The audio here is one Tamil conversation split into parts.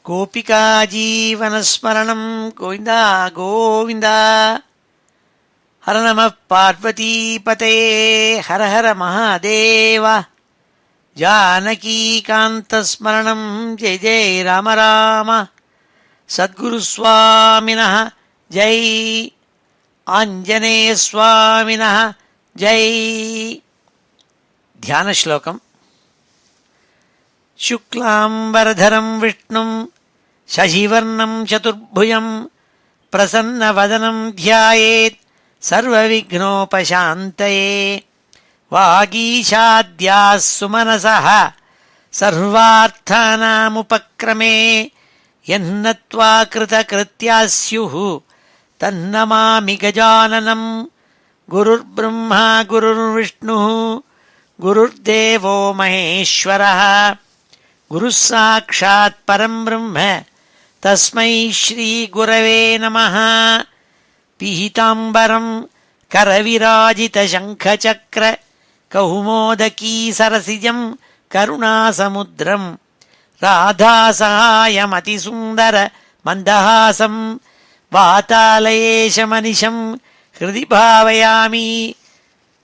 गोपिका जीवनस्मरणं गोविन्द गोविन्द। हर नमः पार्वतीपतये हर हर महादेव। जानकीकान्तस्मरणं जय जय राम राम। सद्गुरुस्वामिनः जय, आञ्जनेयस्वामिनः जय। ध्यानश्लोकम्। शुक्लाम्बरधरं विष्णुं शशिवर्णं चतुर्भुजं प्रसन्नवदनं ध्यायेत् सर्वविघ्नोपशान्तये। वागीशाद्याः सुमनसः सर्वार्थानामुपक्रमे यन्नत्वा कृतकृत्याः स्युः तन्नमामि गजाननं। गुरुर्ब्रह्मा गुरुर्विष्णुः गुरुर्देवो महेश्वरः। गुरुः साक्षात् परं ब्रह्म तस्मै श्रीगुरवे नमः। पीताम्बरं करविराजितशङ्खचक्र कौमोदकी सरसिजं करुणासमुद्रं राधासहायमतिसुन्दर मन्दहासं वातालयेशमनिशं हृदि भावयामि।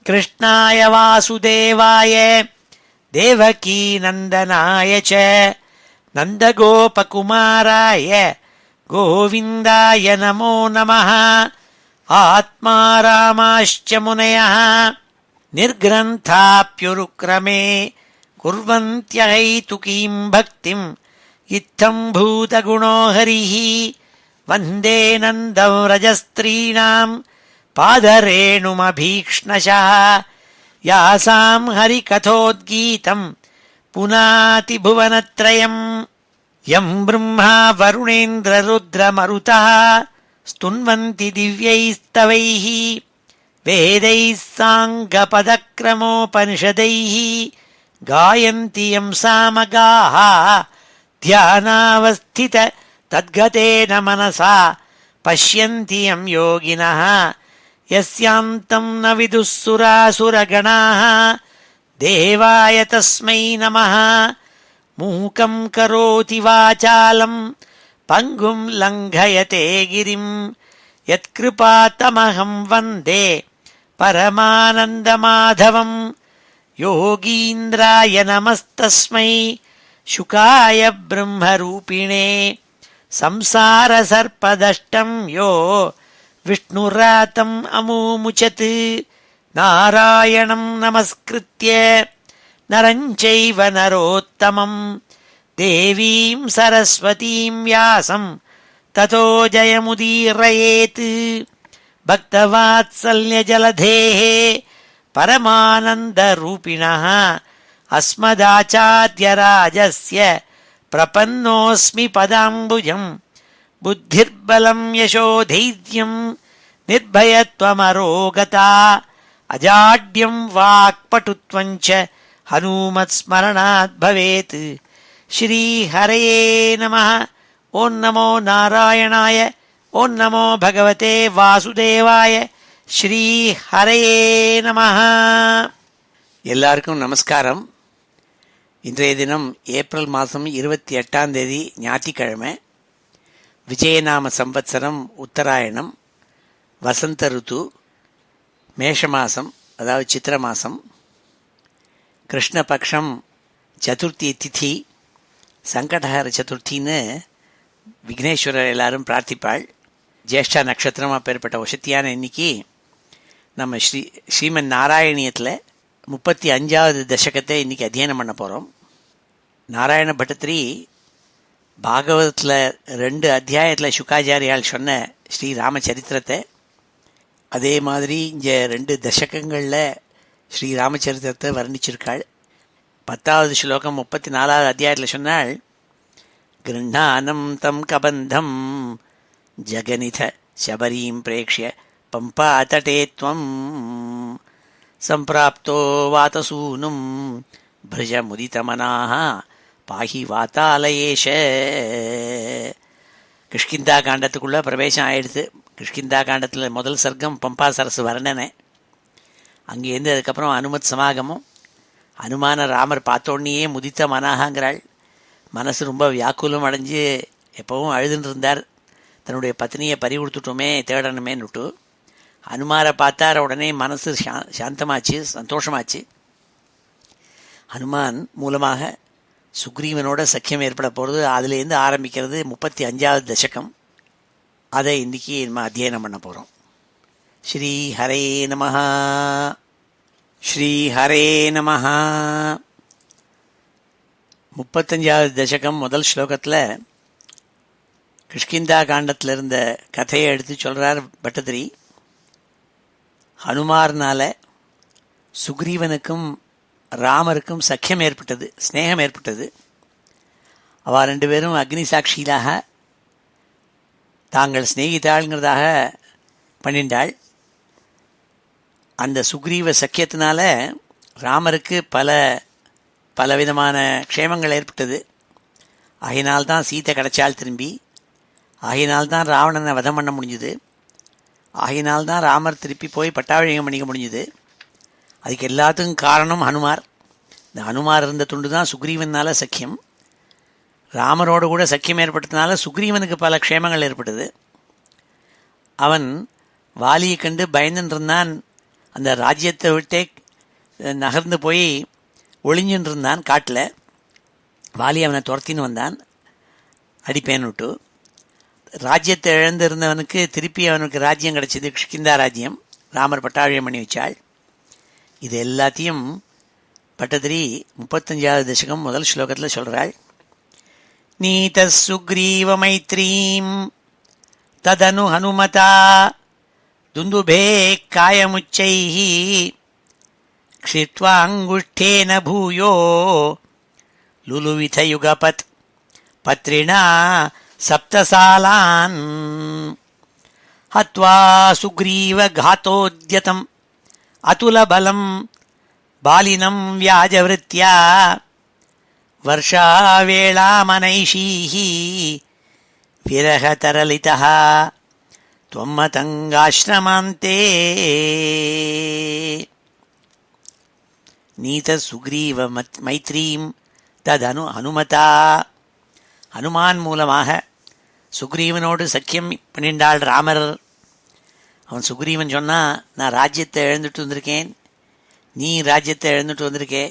कृष्णाय वासुदेवाय देवकीनन्दनाय च नन्दगोपकुमाराय गोविन्दाय नमो नमः। आत्मा रामाश्च मुनयः निर्ग्रन्थाप्युरुक्रमे कुर्वन्त्यहैतुकीं भक्तिं इत्थं भूतगुणो हरिः। वन्दे नन्दव्रजस्त्रीणां पादरेणुमभीक्ष्णशः यासां हरिकथोद्गीतं पुनाति भुवनत्रयम्। यं ब्रह्मा वरुणेन्द्ररुद्रमरुतः स्तुन्वन्ति दिव्यैस्तवैः वेदैः साङ्गपदक्रमोपनिषदैः गायन्ति यं सामगाः ध्यानावस्थित तद्गतेन मनसा पश्यन्ति यं योगिनः यस्यान्तं न विदुः सुरासुरगणाः। देवाय तस्मै नमः। मूकं करोति वाचालं पङ्गुं लङ्घयते गिरिं यत्कृपातमहं वन्दे परमानन्दमाधवं। योगीन्द्राय नमस्तस्मै शुकाय ब्रह्मरूपिणे संसारसर्पदष्टं यो विष्णुरातम् अमूमुचत्। नारायणं नमस्कृत्य नरं चैव नरोत्तमं देवीं सरस्वतीं व्यासं ततो जयमुदीरयेत्। भक्तवात्सल्यजलधेः परमानन्दरूपिणः अस्मदाचार्यराजस्य प्रपन्नोऽस्मि पदाम्बुजम्। बुद्धिर्बलं यशोधैर्यं निर्भयत्वमरोगता अजाड्यं वाक्पटुत्वं च हनूमत्स्मरणात् भवेत्। श्रीहरये नमः। ओं नमो नारायणाय। ओं नमो भगवते वासुदेवाय. श्रीहरये நமः. எல்லாருக்கும் நமஸ்காரம். இன்றைய தினம் ஏப்ரல் மாதம் 28ஆம் தேதி ஞாயிற்றுக்கிழமை. விஜயநாம சம்வத்சரம் உத்தராயணம், வசந்த ருத்து, மேஷ மாதம், அதாவது சித்திர மாதம், கிருஷ்ணபக்ஷம், சதுர்த்தி திதி, சங்கடஹர சதுர்த்தின்னு விக்னேஸ்வரர் எல்லாரும் பிரார்த்திப்பாள். ஜேஷ்டா நட்சத்திரமாக பெறப்பட்ட வசத்தியான இன்னைக்கு நம்ம ஸ்ரீமன் நாராயணியத்தில் 35வது தசகத்தை இன்றைக்கி அத்தியனம் பண்ண போகிறோம். நாராயண பட்டத்திரி பாகவதத்தில் 2 அத்தியாயத்தில் சுக்காச்சாரியால் சொன்ன ஸ்ரீ ராமச்சரித்திரத்தை, அதே மாதிரி இங்கே 2 தசகங்களில் ஸ்ரீ ராமச்சரித்திரத்தை வர்ணிச்சிருக்காள். 10வது ஸ்லோகம் 34வது அத்தியாயத்தில் சொன்னாள், கிருண்ணானம் தம் கபந்தம் ஜகநித சபரீம் பிரேக்ஷ்ய பம்பா தடே த்வம் சம்பிராப்தோ வாதசூனும் பிரஜ முதிதமனாக பாஹி வாத்தாலயேஷ. கிஷ்கிந்தா காண்டத்துக்குள்ளே பிரவேசம் ஆயிடுது. கிஷ்கிந்தா காண்டத்தில் முதல் சர்க்கம் பம்பா சரசு வர்ணனை. அங்கேருந்து அதுக்கப்புறம் அனுமத் சமாகமும். அனுமான ராமர் பார்த்தோன்னையே முதித்த மனாகங்கிறாள். மனசு ரொம்ப வியாக்குலம் அடைஞ்சு எப்பவும் அழுதுன்னு இருந்தார். தன்னுடைய பத்னியை பறி கொடுத்துட்டோமே, தேடணுமேன்னுட்டு. ஹனுமாரை பார்த்தார். உடனே மனசு சாந்தமாச்சு, சந்தோஷமாச்சு. ஹனுமான் மூலமாக சுக்ரீவனோட சக்கியம் ஏற்பட போகிறது. அதுலேருந்து ஆரம்பிக்கிறது 35வது தசகம். அதை இன்றைக்கி நம்ம அத்தியனம் பண்ண போகிறோம். ஸ்ரீ ஹரே நமஹ. ஸ்ரீ ஹரே நமஹ. 35வது தசகம் முதல் ஸ்லோகத்தில் கிஷ்கிந்தா காண்டத்தில் இருந்த கதையை எடுத்து சொல்கிறார் பட்டதிரி. ஹனுமார்னால சுக்ரீவனுக்கும் ராமருக்கும் சக்கியம் ஏற்பட்டது, ஸ்நேகம் ஏற்பட்டது. அவள் 2 பேரும் அக்னி சாட்சியிலாக தாங்கள் சிநேகித்தாள்ங்கிறதாக பண்ணிண்டாள். அந்த சுக்ரீவ சக்கியத்தினால ராமருக்கு பலவிதமான க்ஷேமங்கள் ஏற்பட்டது. ஆகையினால்தான் சீத்தை கிடைச்சால் திரும்பி, ஆகையினால்தான் ராவணனை வதம் பண்ண முடிஞ்சுது, ஆகையினால்தான் ராமர் திருப்பி போய் பட்டாபிஷேகம் பண்ணிக்க முடிஞ்சுது. அதுக்கு எல்லாத்துக்கும் காரணம் ஹனுமார். இந்த ஹனுமார் இருந்த துண்டு தான் சுக்ரீவனால் சக்கியம். ராமரோடு கூட சக்கியம் ஏற்பட்டதுனால சுக்ரீவனுக்கு பல க்ஷேமங்கள் ஏற்பட்டது. அவன் வாலியை கண்டு பயந்துன்னு இருந்தான். அந்த ராஜ்யத்தை விட்டே நகர்ந்து போய் ஒளிஞ்சுன்னு இருந்தான் காட்டில். வாலி அவனை துரத்தின்னு வந்தான் அடிப்பேன்னு விட்டு. ராஜ்யத்தை இழந்திருந்தவனுக்கு திருப்பி அவனுக்கு ராஜ்யம் கிடச்சிது, கிஷ்கிந்தா ராஜ்யம். ராமர் பட்டாபிஷேகம் பண்ணி வச்சாள். இது எல்லாத்தையும் பட்டதிரி 35வது தசகம் முதல் ஸ்லோகத்தில் சொல்கிறாள். நீத சுக்ரீவ மைத்ரீம் ததனு ஹனுமதா துந்துபே காயமுச்சைஹி க்ஷித்வா அங்குஷ்டேன பூயோ லுலுவித யுகபத் பத்ரிணா சப்தசாலான் ஹத்வா சுக்ரீவ காத்தோத்யதம் அதுலபலம் பாலினம் வியாஜவிருத்யா வர்ஷாவேளாமனைஷீஹி விரகதரலிதः त्वम्मतङ्गाश्रमान्ते. நீத சுக்ரீவ மைத்ரீம் ததனு ஹனுமதா. ஹனுமான் மூலமாக சுக்ரீவனோடு சக்கியம் பண்ணிண்டாள் ராமர். அவன் சுக்ரீவன் சொன்னான், நான் ராஜ்யத்தை இழந்துட்டு வந்திருக்கேன், நீ ராஜ்யத்தை இழந்துட்டு வந்திருக்கே,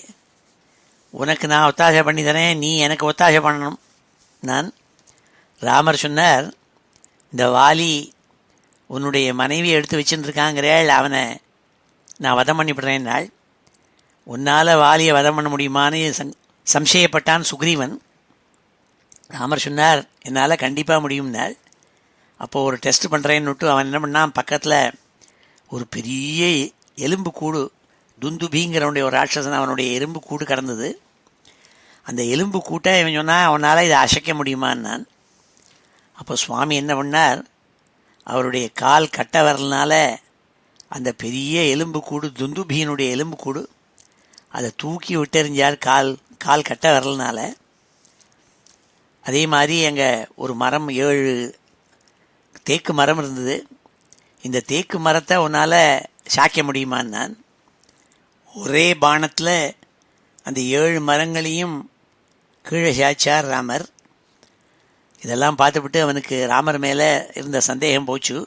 உனக்கு நான் ஒத்தாசை பண்ணி தரேன், நீ எனக்கு ஒத்தாசை பண்ணணும். நான் ராமர் சொன்னார், இந்த வாலி உன்னுடைய மனைவியை எடுத்து வச்சுருக்காங்கிறேள், அவனை நான் வதம் பண்ணிவிடுறேன் நாள். உன்னால் வாலியை வதம் பண்ண முடியுமான்னு சம்சயப்பட்டான் சுக்ரீவன். ராமர் சொன்னார், என்னால் கண்டிப்பாக முடியும்னாள். அப்போது ஒரு டெஸ்ட் பண்ணுறேன்னுட்டு அவன் என்ன பண்ணான், பக்கத்தில் ஒரு பெரிய எலும்பு கூடு, துந்துபிங்கிறவனுடைய ஒரு ராட்சசன், அவனுடைய எலும்பு கூடு கடந்தது. அந்த எலும்பு கூட்டை இவன் சொன்னால், அவனால் இதை அசைக்க முடியுமான்னான். அப்போ சுவாமி என்ன பண்ணார், அவருடைய கால் கட்ட வரலனால அந்த பெரிய எலும்பு கூடு, துந்துபியினுடைய எலும்பு கூடு, அதை தூக்கி விட்டெறிஞ்சார் கால் கட்ட வரலனால. அதே மாதிரி அங்கே ஒரு மரம், 7 தேக்கு மரம் இருந்தது. இந்த தேக்கு மரத்தை உன்னால் சாய்க்க முடியுமான்னான். ஒரே பாணத்தில் அந்த 7 மரங்களையும் கீழே சாய்ச்சார் ராமர். இதெல்லாம் பார்த்துவிட்டு அவனுக்கு ராமர் மேலே இருந்த சந்தேகம் போச்சு.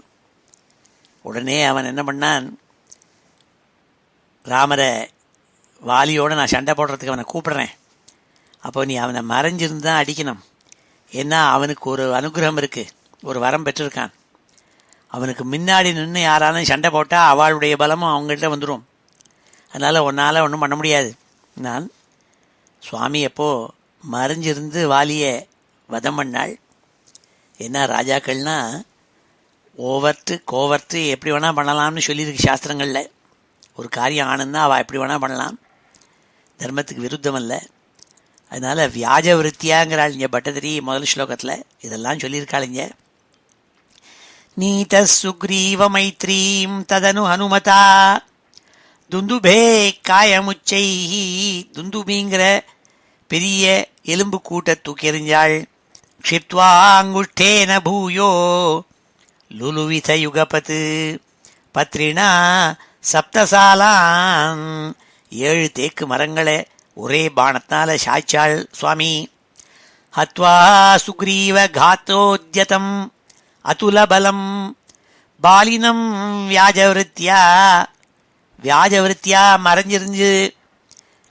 உடனே அவன் என்ன பண்ணான், ராமரை வாலியோடு நான் சண்டை போடுறதுக்கு அவனை கூப்பிடுறேன், அப்போ நீ அவனை மறைஞ்சிருந்து தான் அடிக்கணும். ஏன்னா அவனுக்கு ஒரு அனுகிரகம் இருக்குது, ஒரு வரம் பெற்றிருக்கான். அவனுக்கு முன்னாடி நின்று யாராலும் சண்டை போட்டால் அவளுடைய பலமும் அவங்கள்ட்ட வந்துடும். அதனால் உன்னால் ஒன்றும் பண்ண முடியாது. நான் சுவாமி எப்போது மறைஞ்சிருந்து வாலியை வதம் பண்ணாள். ஏன்னா ராஜாக்கள்னால் கோவர்த்து எப்படி வேணால் பண்ணலாம்னு சொல்லியிருக்கு சாஸ்திரங்களில். ஒரு காரியம் ஆனந்தா அவள் எப்படி வேணால் பண்ணலாம், தர்மத்துக்கு விருத்தம் அல்ல. அதனால் வியாஜ விருத்தியாங்கிறாள் இங்கே பட்டதிரி முதல் ஸ்லோகத்தில். இதெல்லாம் சொல்லியிருக்காளிங்க. நீத சுக்ரீவ மைத்ரீம் ததனு ஹனுமதா துந்துபே காயமுச்சைஹி. துந்துபிங்கிற பெரிய எலும்பு கூட்ட தூக்கி எறிஞ்சாள். க்ஷிப்த்வா அங்குஷ்டேன பூயோ லுலுவித யுகபத்து பத்ரிணா சப்தசாலான். 7 தேக்கு மரங்களை ஒரே பாணத்தால் சாய்ச்சாள் சுவாமி. ஹத்வா சுக்ரீவ காத்தோத்யதம் அதுலபலம் பாலினம் வியாஜவிருத்தியா மறைஞ்சிருந்து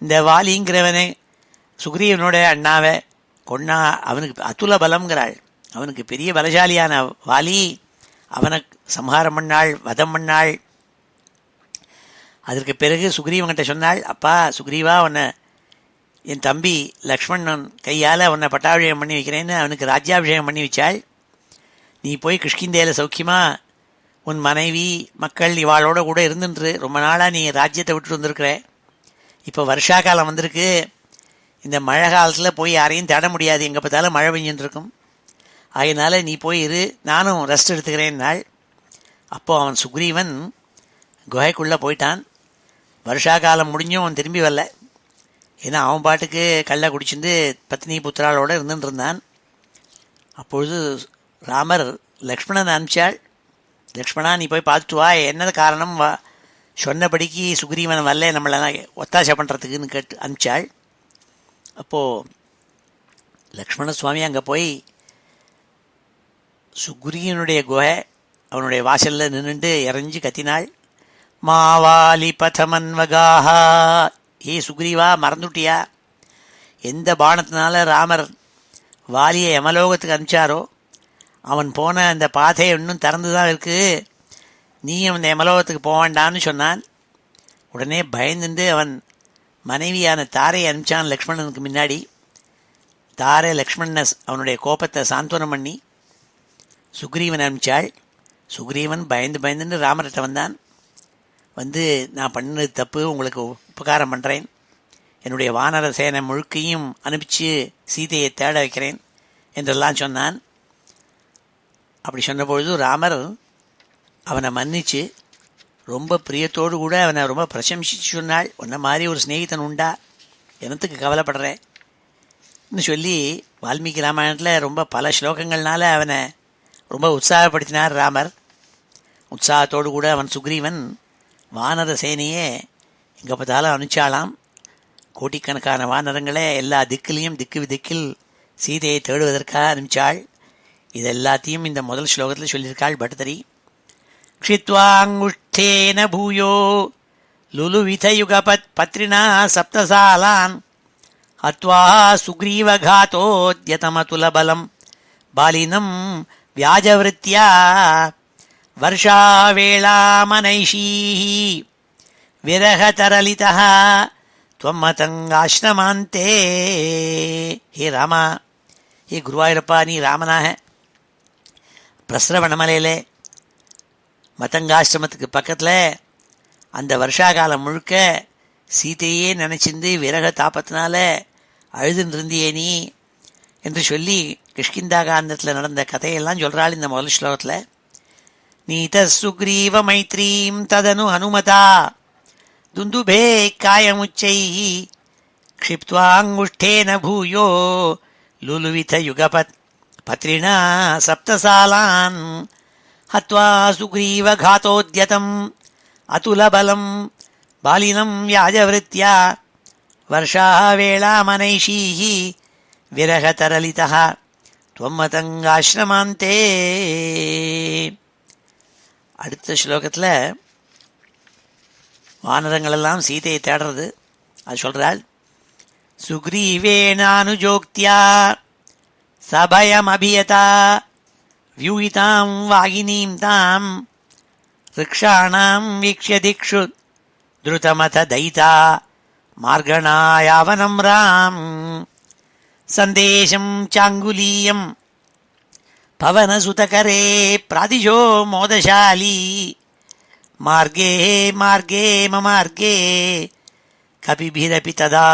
இந்த வாலிங்கிறவனை சுக்ரீவனோட அண்ணாவை கொன்னா அவனுக்கு அதுல பலம்ங்கிறாள். அவனுக்கு பெரிய பலசாலியான வாலி அவனை சம்ஹாரம் பண்ணாள், வதம் பண்ணாள். அதற்கு பிறகு சுக்ரீவன்கிட்ட சொன்னாள், அப்பா சுக்ரீவா, உன்னை என் தம்பி லக்ஷ்மணன் கையால் உன்னை பட்டாபிஷேகம் பண்ணி வைக்கிறேன்னு அவனுக்கு ராஜ்யாபிஷேகம் பண்ணி வச்சாள். நீ போய் கிஷ்கிந்தேல சௌக்கியமா உன் மனைவி மக்கள் இவாளோட கூட இருந்துன்று ரொம்ப நாளாக நீ ராஜ்யத்தை விட்டுட்டு வந்திருக்கிற. இப்போ வருஷா காலம் வந்திருக்கு. இந்த மழை காலத்தில் போய் யாரையும் தேட முடியாது, எங்கே பார்த்தாலும் மழை பெஞ்சுட்டுருக்கும். அதனால் நீ போய் இரு, நானும் ரெஸ்ட் எடுத்துக்கிறேன் நாள். அப்போது அவன் சுக்ரீவன் குகைக்குள்ளே போயிட்டான். வருஷா காலம் முடிஞ்சும் அவன் திரும்பி வரல. ஏன்னா அவன் பாட்டுக்கு கள்ள குடிச்சிருந்து பத்னி புத்திராளோடு இருந்துட்டு இருந்தான். அப்பொழுது ராமர் லக்ஷ்மணன் அனுப்பிச்சாள். லக்ஷ்மணா, நீ போய் பார்த்துட்டு வா, என்னது காரணம், வா சொன்னபடிக்கு சுக்ரீவன் வரல நம்மளெல்லாம் ஒத்தாசை பண்ணுறதுக்குன்னு கேட்டு அனுப்பிச்சாள். அப்போது லக்ஷ்மண சுவாமி அங்கே போய் சுக்ரீவனுடைய குகை அவனுடைய வாசலில் நின்றுண்டு இறஞ்சி கத்தினாள். மாவாலி பதமன்வகாஹா, ஏ சுக்ரீவா, மறந்துட்டியா? எந்த பானத்தினால ராமர் வாலியை யமலோகத்துக்கு அனுப்பிச்சாரோ அவன் போன அந்த பாதை இன்னும் திறந்து தான் இருக்குது, நீயும் அந்த யமலோகத்துக்கு போக வேண்டான்னு சொன்னான். உடனே பயந்துட்டு அவன் மனைவியான தாரையை அனுப்பிச்சான் லக்ஷ்மணனுக்கு முன்னாடி. தாரை லக்ஷ்மணனை அவனுடைய கோபத்தை சாந்தவனம் பண்ணி சுக்ரீவன் அனுப்பிச்சாள். சுக்ரீவன் பயந்துட்டு ராமர்கிட்ட வந்தான். வந்து, நான் பண்ணது தப்பு, உங்களுக்கு உபகாரம் பண்ணுறேன், என்னுடைய வானர சேனை முழுக்கையும் அனுப்பிச்சு சீதையை தேட வைக்கிறேன் என்றெல்லாம் சொன்னான். அப்படி சொன்னபொழுது ராமர் அவனை மன்னிச்சு ரொம்ப பிரியத்தோடு கூட அவனை ரொம்ப பிரசம்சிச்சு சொன்னாள். உன்ன மாதிரி ஒரு ஸ்நேகிதன் உண்டா, எனத்துக்கு கவலைப்படுறேன்னு சொல்லி வால்மீகி ராமாயணத்தில் ரொம்ப பல ஸ்லோகங்கள்னால அவனை ரொம்ப உற்சாகப்படுத்தினார் ராமர். உற்சாகத்தோடு கூட அவன் சுக்ரீவன் வானர சேனையே எங்கே பார்த்தாலும் அனுப்பிச்சாலாம். கோட்டிக்கணக்கான வானரங்களை எல்லா திக்கிலையும் திக்கில் சீதையை தேடுவதற்காக அனுப்பிச்சாள். இது எல்லாத்தையும் இந்த முதல் ஸ்லோகத்தில் சொல்லியிருக்காள் பட்டதரி. க்ஷித்வாங்குஷ்டேன பூயோ லுலுவிதயுகபத் பத்ரிணா சப்தசாலான் ஹத்வா சுக்ரீவகாத்தோத்யதமதுலபலம் பாலினம் வியாஜவிருத்தியா வருஷாவேளாமனைஷீஹி விரகதரலிதः त्वमतङ्गाश्रमान्ते. ஹே ராமா, ஹே குருவாயூரப்பா, நீ ராமனாக பிரஸ்ரவணமலையில் மதங்காசிரமத்துக்கு பக்கத்தில் அந்த வருஷா காலம் முழுக்க சீதையே நினச்சிருந்து விரக தாபத்தினால அழுதுன்னு இருந்தியே நீ என்று சொல்லி கிஷ்கிந்தா காண்டத்தில் நடந்த கதையெல்லாம் சொல்கிறாள் இந்த முதல் ஸ்லோகத்தில். நீத சுக்ரீவ மைத்ரீம் ததனு ஹனுமதா துந்துபே காயமுச்சை க்ஷிப்த்வாங்குஷ்டேன பூயோ லுலுவித யுகபத் பத்ரிணா சப்தசாலான் ஹத்வா சுக்ரீவகாத்தோத்யதம் அதுலபலம் பாலினம் வியாஜவிருத்தியா வருஷாவேளாமனைஷீஹி விரகதரலிதः त्वमतङ्गाश्रमान्ते. அடுத்த ஸ்லோகத்தில் வானரங்களெல்லாம் சீதையை தேடுறது அது சொல்கிறாள். சுக்ரீவேனானுஜோக்தியா சபயம் அபியதா வியூயிதாம் வாகினீம் தாம் ரிக்ஷாணாம் வீக்ஷ்ய திக்ஷு திருதமத தைதா மார்கணாயாவனம் ராம் சந்தேசம் சாங்குலீயம் பவனசுதகரே பிராதிஜோ மோதசாலி மார்கே மார்கே மமார்கே கபிபிரபி ததா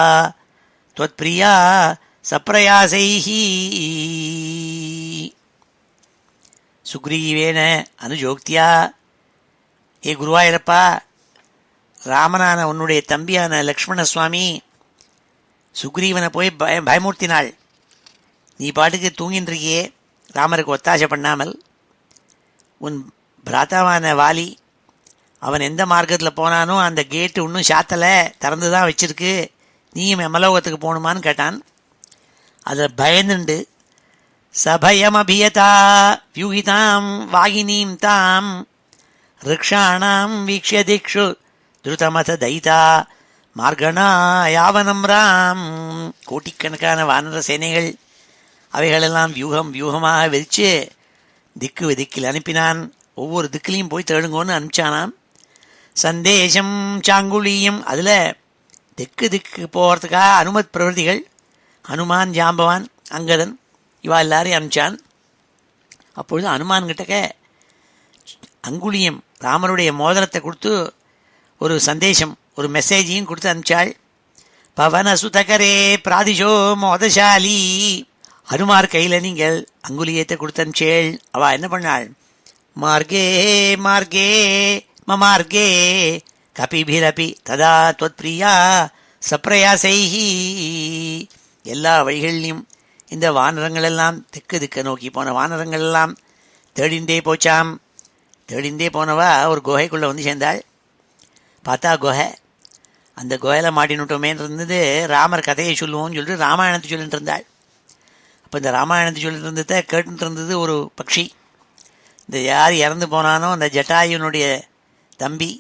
त्वत्प्रिया சப்ரயாசைஹி. சுக்ரீவேன அனுஜோக்தியா, ஏ குருவாயூரப்பா, ராமனான உன்னுடைய தம்பியான லக்ஷ்மண சுவாமி சுக்ரீவனை போய் பயமூர்த்தினாள். நீ பாட்டுக்கு தூங்கின்னு இருக்கியே, ராமருக்கு ஒத்தாசை பண்ணாமல். உன் பிராத்தாவான வாலி அவன் எந்த மார்க்கத்தில் போனானோ அந்த கேட்டு இன்னும் சாத்தலை, திறந்து தான் வச்சிருக்கு, நீயும் யமலோகத்துக்கு போகணுமான்னு கேட்டான். அதில் பயந்துண்டு சபயமபியதா வியூகிதாம் வாகினீம் தாம் ரிக்ஷாணாம் வீக்ஷ்ய திக்ஷு திருதமத தைதா மார்கணா யாவனம் ராம். கோட்டிக்கணக்கான வானர சேனைகள் அவைகளெல்லாம் வியூகமாக விரித்து திக்கில் அனுப்பினான். ஒவ்வொரு திக்கிலையும் போய் தேடுங்கோன்னு அனுப்பிச்சானாம். சந்தேஷம் சாங்குலியம், அதில் திக்கு போகிறதுக்காக அனுமத் பிரவர்த்திகள் ஹனுமான், ஜாம்பவான், அங்கதன் இவா எல்லாரையும் அனுப்பிச்சான். அப்பொழுது ஹனுமான் கிட்டக்க அங்குலியம் ராமருடைய மோதிரத்தை கொடுத்து ஒரு சந்தேஷம், ஒரு மெசேஜையும் கொடுத்து அனுப்பிச்சாள். பவன சுதகரே பிராதிஷோ மோதசாலி, ஹனுமார் கையில் நீங்கள் அங்குலியத்தை கொடுத்து அனுப்பிச்சேள். அவள் என்ன பண்ணாள்? மார்கே மார்கே மமார்கே கபிபிரபி ததா தொத்பிரியா சப்ரயாசைஹி. எல்லா வழிகளிலும் இந்த வானரங்களெல்லாம் திக்க நோக்கி போன வானரங்கள் எல்லாம் தேடிண்டே போச்சாம். தேடிண்டே போனவா ஒரு குகைக்குள்ளே வந்து சேர்ந்தாள். பார்த்தா குகை, அந்த குகையில் மாட்டினுட்டோமேன்னு இருந்தது. ராமர் கதையை சொல்லுவோம்னு சொல்லிட்டு ராமாயணத்தை சொல்லிட்டு இருந்தாள். அப்போ இந்த ராமாயணத்தை சொல்லிட்டு இருந்ததை கேட்டுட்டு இருந்தது ஒரு பக்ஷி. இந்த யார் இறந்து போனானோ அந்த ஜட்டாயுனுடைய தம்பி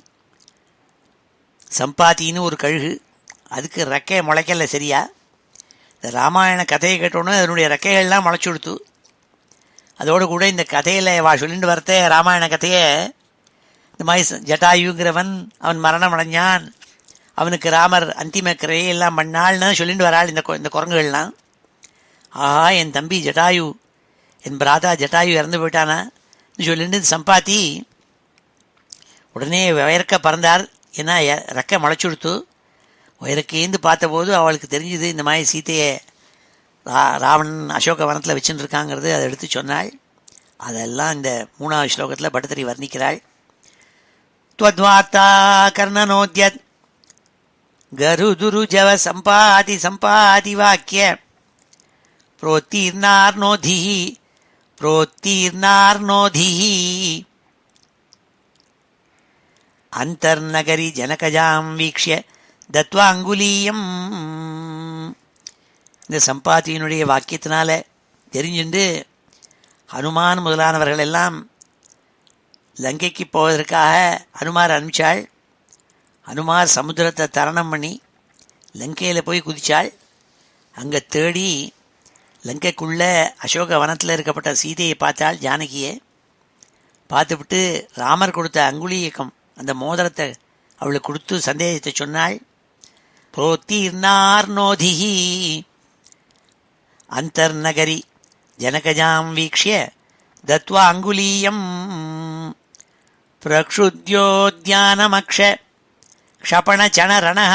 சம்பாத்தின்னு ஒரு கழுகு, அதுக்கு ரெக்கை முளைக்கல சரியா. இந்த ராமாயண கதையை கேட்டோன்னு அதனுடைய ரெக்கைகள்லாம் முளைச்சி கொடுத்து, அதோடு கூட இந்த கதையில் சொல்லிட்டு வரத்தே ராமாயண கதையை இந்த மாதிரி ஜட்டாயுங்கிறவன் அவன் மரணம் அடைஞ்சான், அவனுக்கு ராமர் அந்திம கிரையெல்லாம் பண்ணாள்னு சொல்லிட்டு வராள் இந்த குரங்குகள்லாம். ஆஹா, என் தம்பி ஜட்டாயு, என் பிராதா ஜட்டாயு இறந்து போயிட்டானா சொல்லிட்டு சம்பாத்தி உடனே வயற்க பறந்தார். ஏன்னா ரெக்கை முளைச்சி கொடுத்து வயற்கேந்து பார்த்தபோது அவளுக்கு தெரிஞ்சுது இந்த மாதிரி சீத்தையை ராவணன் அசோக வனத்தில் வச்சுட்டு இருக்காங்கிறது. அதை எடுத்து சொன்னாள். அதெல்லாம் இந்த 3வது ஸ்லோகத்தில் பட்டத்திரி வர்ணிக்கிறாள். त्वद्वार्ता कर्णनोद्यत् गरुदुरुजव सम्पाति सम्पाति वाक्य प्रोत्तीर्णार्नोधिः अन्तर्नगरी जनकजां वीक्ष्य दत्वा अङ्गुलीयम्. இந்த சம்பாத்தியினுடைய வாக்கியத்தினால தெரிஞ்சுண்டு ஹனுமான் முதலானவர்கள் எல்லாம் லங்கைக்கு போவதற்காக ஹனுமார் அனுப்பிச்சாள். ஹனுமார் சமுத்திரத்தை தரணம் பண்ணி லங்கையில் போய் குதிச்சாள். அங்கே தேடி லங்கைக்குள்ளே அசோக வனத்தில் இருக்கப்பட்ட சீதையை பார்த்தாள். ஜானகியை பார்த்துவிட்டு ராமர் கொடுத்த அங்குலீயக்கம் அந்த மோதிரத்தை அவளுக்கு கொடுத்து சந்தேகத்தை சொன்னாள். प्रोत्तीर्णार्नोधिः अन्तर्नगरी जनकजां वीक्ष्य दत्वा अङ्गुलीयम् प्रक्षुद्योद्यानमक्ष क्षपणचणरणः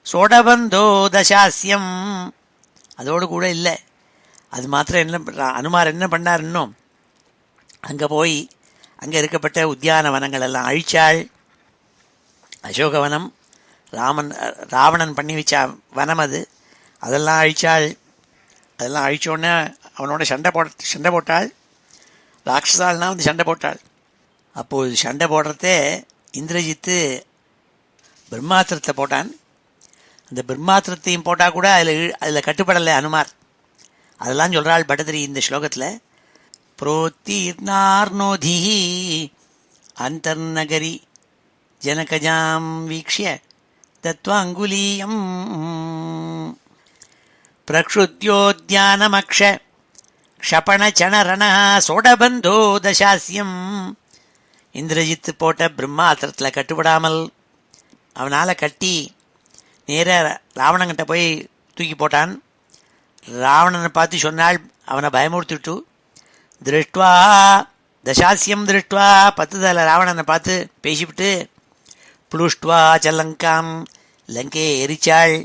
சோடபந்தோ தசாஸ்யம். அதோடு கூட இல்லை, அது மாத்திரம் என்ன அனுமார் என்ன பண்ணார், இன்னும் அங்கே போய் அங்கே இருக்கப்பட்ட உத்தியான வனங்கள் எல்லாம் அழிச்சாள். அசோகவனம் ராவணன் பண்ணி வச்ச வனம் அது, அதெல்லாம் அழிச்சாள். அதெல்லாம் அழிச்சோடனே அவனோட சண்டை போட்டாள். ராட்சசால்னா வந்து சண்டை போட்டாள். அப்போது சண்டை போடுறதே இந்திரஜித்து பிரம்மாத்திரத்தை போட்டான். அந்த பிரம்மாத்திரத்தையும் போட்டால் கூட அதில் கட்டுப்படலை அனுமார். அதெல்லாம் சொல்கிறாள் பட்டதிரி இந்த ஸ்லோகத்தில். புரோத்தீர்ணார்னோதி அந்தர்நகரி ஜனகஜாம் வீக்ஷ்ய தத்வா அங்குலீயம் பிரக்ஷுத்யோத்யானமக்ஷ க்ஷபணச்சணரண சோடபந்தோ தசாஸ்யம். இந்திரஜித்து போட்ட பிரம்மாத்திரத்தில் கட்டுப்படாமல் அவனால் கட்டி நேராக ராவணங்கிட்ட போய் தூக்கி போட்டான். ராவணனை பார்த்து சொன்னாள், அவனை பயமுறுத்திட்டு, திருஷ்டுவா தசாசியம் திருஷ்டுவா 10 தலை ராவணனை பார்த்து பேசிவிட்டு புளுஷ்டுவா சலங்காம் லங்கையை எரிச்சாள்.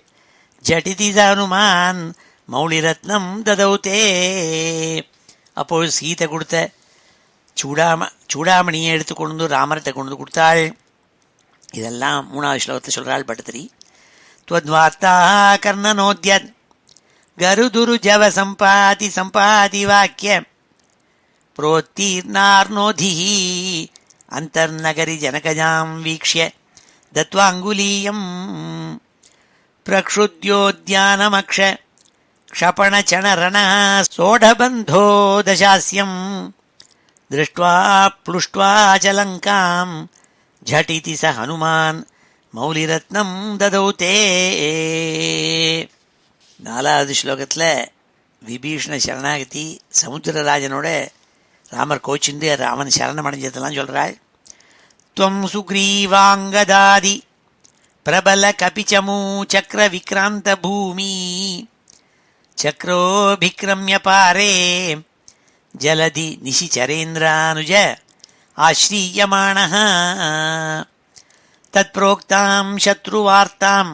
ஜடிதி ஹனுமான் மௌலிரத்னம் ததௌதே. அப்போது சீதை கொடுத்த சூடாமணியை எடுத்து கொண்டு ராமர்கிட்ட கொண்டு கொடுத்தாள். இதெல்லாம் 3வது ஸ்லோகத்தை சொல்கிறாள் பட்டத்திரி. त्वद्वार्ता कर्णनोद्यत् गरुदुरुजव सम्पाति सम्पाति वाक्य प्रोत्तीर्णार्नोधिः अन्तर्नगरि जनकजां वीक्ष्य दत्वा अङ्गुलीयम् प्रक्षुद्योद्यानमक्ष क्षपणचणरणः सोढबन्धो दशास्यम् दृष्ट्वा प्लुष्ट्वा च लङ्काम् झटिति स हनुमान् மௌலிரத்னம் ததௌதே. 4வது ஸ்லோகத்தில் விபீஷண சரணாகதி சமுத்திரராஜனோட ராமர் கோச்சிண்டு ராமன் சரணம் அடைஞ்சதெல்லாம் சொல்கிறாள். துவம் சுக்ரீவாங்கதாதி பிரபல கபிச்சமூ சக்கர விக்ராந்த பூமி சக்ரோபிக்ரம்ய பாரே ஜலதி நிஷிச்சரேந்திரானுஜ ஆஸ்ரீயமாணः தத்ப்ரோக்தாம் சத்ருவார்த்தாம்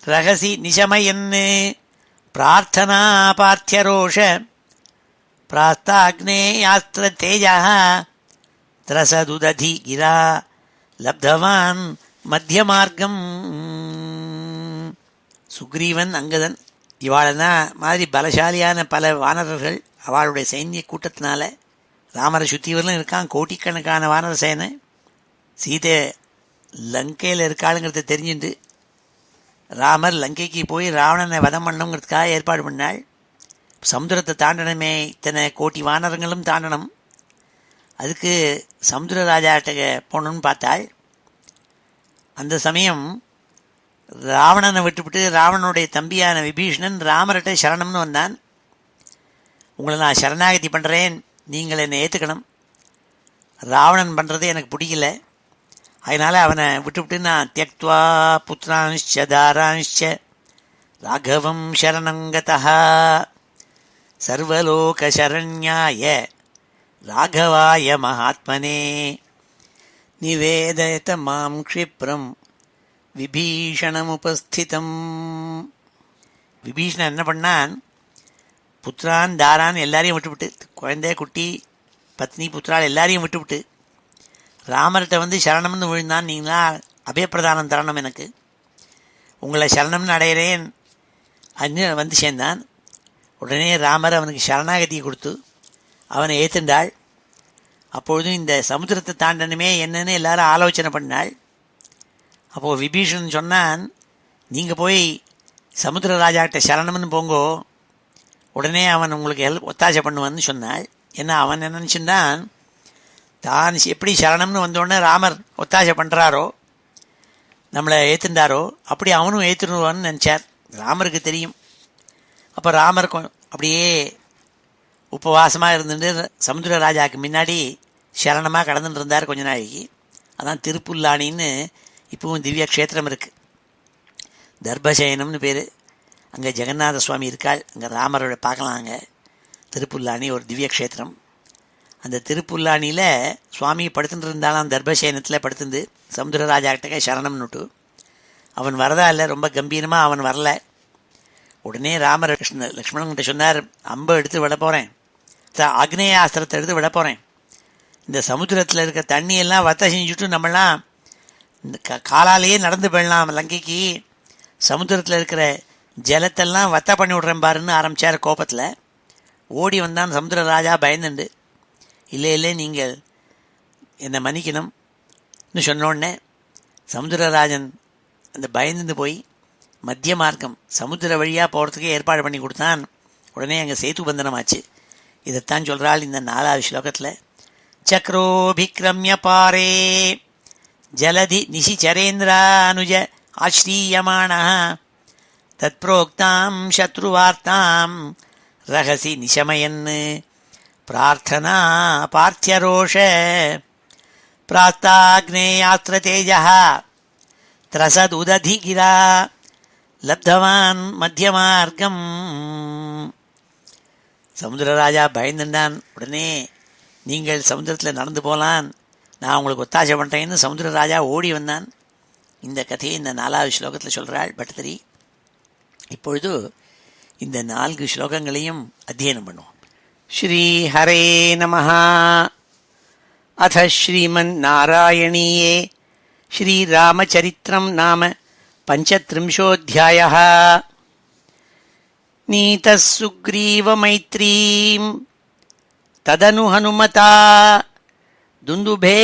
ரகசி நிசமயன் பிரார்த்தனா பார்த்தியரோஷ பிராஸ்தாக்னேயாஸ்திர தேஜः திரசதுததி கிரா லப்தவான் மத்திய மார்க்கம். சுக்ரீவன் அங்கதன் இவாளெல்லாம் மாதிரி பலசாலியான பல வானரர்கள் அவளுடைய சைன்ய கூட்டத்தினால ராமரை சுற்றிவர்களும் இருக்கான் கோட்டிக்கணக்கான வானர சேனை. சீதை லங்கையில் இருக்காளுங்கிறத தெரிஞ்சுட்டு ராமர் லங்கைக்கு போய் ராவணனை வதம் பண்ணணுங்கிறதுக்காக ஏற்பாடு பண்ணாள். சமுத்திரத்தை தாண்டனமே, இத்தனை கோட்டி வானரங்களும் தாண்டணும். அதுக்கு சமுத்திர ராஜாட்ட போகணுன்னு பார்த்தாள். அந்த சமயம் ராவணனை விட்டுவிட்டு ராவணனுடைய தம்பியான விபீஷணன் ராமர்கிட்ட சரணம்னு வந்தான். உங்களை நான் சரணாகதி பண்ணுறேன், நீங்கள் என்னை ஏற்றுக்கணும். ராவணன் பண்ணுறது எனக்கு பிடிக்கல, அதனால் அவனை விட்டுவிட்டு நான் தியக்த்வா புத்திரான்ச்ச தாரான்ச்ச ராகவம் சரணங்கதः சர்வலோக சரண்யாய ராகவாய மகாத்மனே நிவேதயத மாம் க்ஷிப்ரம் விபீஷணம் உபஸ்திதம். விபீஷணன் என்ன பண்ணான், புத்திரான் தாரான் எல்லாரையும் விட்டுவிட்டு, குழந்தை குட்டி பத்னி புத்திரால் எல்லாரையும் விட்டுவிட்டு ராமர்கிட்ட வந்து சரணம்னு விழுந்தான். நீங்களா அபயப்பிரதானம் தரணும், எனக்கு உங்களை சரணம்னு அடையிறேன் அன்னு வந்து சேர்ந்தான். உடனே ராமர் அவனுக்கு சரணாகதியை கொடுத்து அவனை ஏற்றுண்டாள். அப்பொழுதும் இந்த சமுத்திரத்தை தாண்டனுமே என்னன்னு எல்லாரும் ஆலோசனை பண்ணாள். அப்போது விபீஷணன் சொன்னான், நீங்கள் போய் சமுத்திர ராஜாக்கிட்ட சரணம்னு போங்கோ, உடனே அவன் உங்களுக்கு ஒத்தாசை பண்ணுவான்னு சொன்னாள். ஏன்னா அவன் என்ன நினச்சிருந்தான், தான் எப்படி சரணம்னு வந்தோடனே ராமர் ஒத்தாசை பண்ணுறாரோ, நம்மளை ஏற்றுண்டாரோ, அப்படி அவனும் ஏற்றுடுவான்னு நினச்சார். ராமருக்கு தெரியும். அப்போ ராமர் அப்படியே உபவாசமாக இருந்துட்டு சமுத்திர ராஜாவுக்கு முன்னாடி சரணமாக கடந்துட்டு இருந்தார் கொஞ்ச நாளைக்கு. அதான் திருப்புல்லானின்னு இப்பவும் திவ்ய க்ஷேத்திரம் இருக்குது. தர்பசயனம்னு பேர். அங்கே ஜெகநாத சுவாமி இருக்காள். அங்கே ராமரோட பார்க்கலாம். அங்கே திருப்புல்லானி ஒரு திவ்ய க்ஷேத்திரம். அந்த திருப்புல்லானியில் சுவாமி படுத்துட்டு இருந்தாலும் தர்பசயனத்தில் படுத்துருந்து சமுத்திர ராஜாக்கிட்ட சரணம்னுட்டு அவன் வரதா இல்லை, ரொம்ப கம்பீரமாக அவன் வரல. உடனே ராமர் லக்ஷ்மணன்கிட்ட சொன்னார், அம்பை எடுத்து விட போகிறேன், ஆக்னேயாஸ்திரத்தை எடுத்து விட போகிறேன். இந்த சமுத்திரத்தில் இருக்க தண்ணியெல்லாம் வத்த செஞ்சுட்டு நம்மளாம் இந்த காலாலேயே நடந்து போயிடலாம் லங்கைக்கு, சமுத்திரத்தில் இருக்கிற ஜலத்தெல்லாம் வத்த பண்ணி விட்றேன் பாருன்னு ஆரம்பித்தார் கோபத்தில். ஓடி வந்தான் சமுத்திர ராஜா பயந்துண்டு. இல்லை இல்லை, நீங்கள் என்னை மன்னிக்கணும்னு சொன்னோடனே சமுத்திரராஜன் அந்த பயந்துட்டு போய் மத்திய மார்க்கம் சமுத்திர வழியாக போகிறதுக்கு ஏற்பாடு பண்ணி கொடுத்தான். உடனே அங்கே சேது பந்தனமாச்சு. இதைத்தான் சொல்கிறாள் இந்த 4வது ஸ்லோகத்தில். சக்ரோபிக்ரம்ய பாரே ஜலதி நிஷிச்சரேந்திரானுஜ ஆஸ்ரீயமாணः தத்ப்ரோக்தாம் சத்ருவார்த்தாம் ரகசி நிசமயன் பிரார்த்தனா பார்த்தியரோஷ பிராஸ்தாக்னேயாஸ்திர தேஜः திரசதுததி கிரா லப்தவான் மத்திய மார்க்கம். சமுத்திரராஜா பயந்துண்டான். உடனே நீங்கள் சமுத்திரத்தில் நடந்து போகலான், நான் உங்களுக்கு ஒத்தாசை பண்ணுறேன்னு சமுத்திரராஜா ஓடி வந்தான். இந்த கதையை இந்த 4வது ஸ்லோகத்தில் சொல்கிறாள் பட்டத்திரி. இப்பொழுது இந்த 4 ஸ்லோகங்களையும் அத்தியனம் பண்ணுவோம். ஸ்ரீ ஹரே நமஹ. அத ஸ்ரீமன்னாராயணீயே ஸ்ரீராமச்சரித்ரம் நாம பஞ்சத்ரிம்சோऽध्यायः. நீதः சுக்ரீவமைத்ரீம் ததனு ஹனுமதா துந்துபே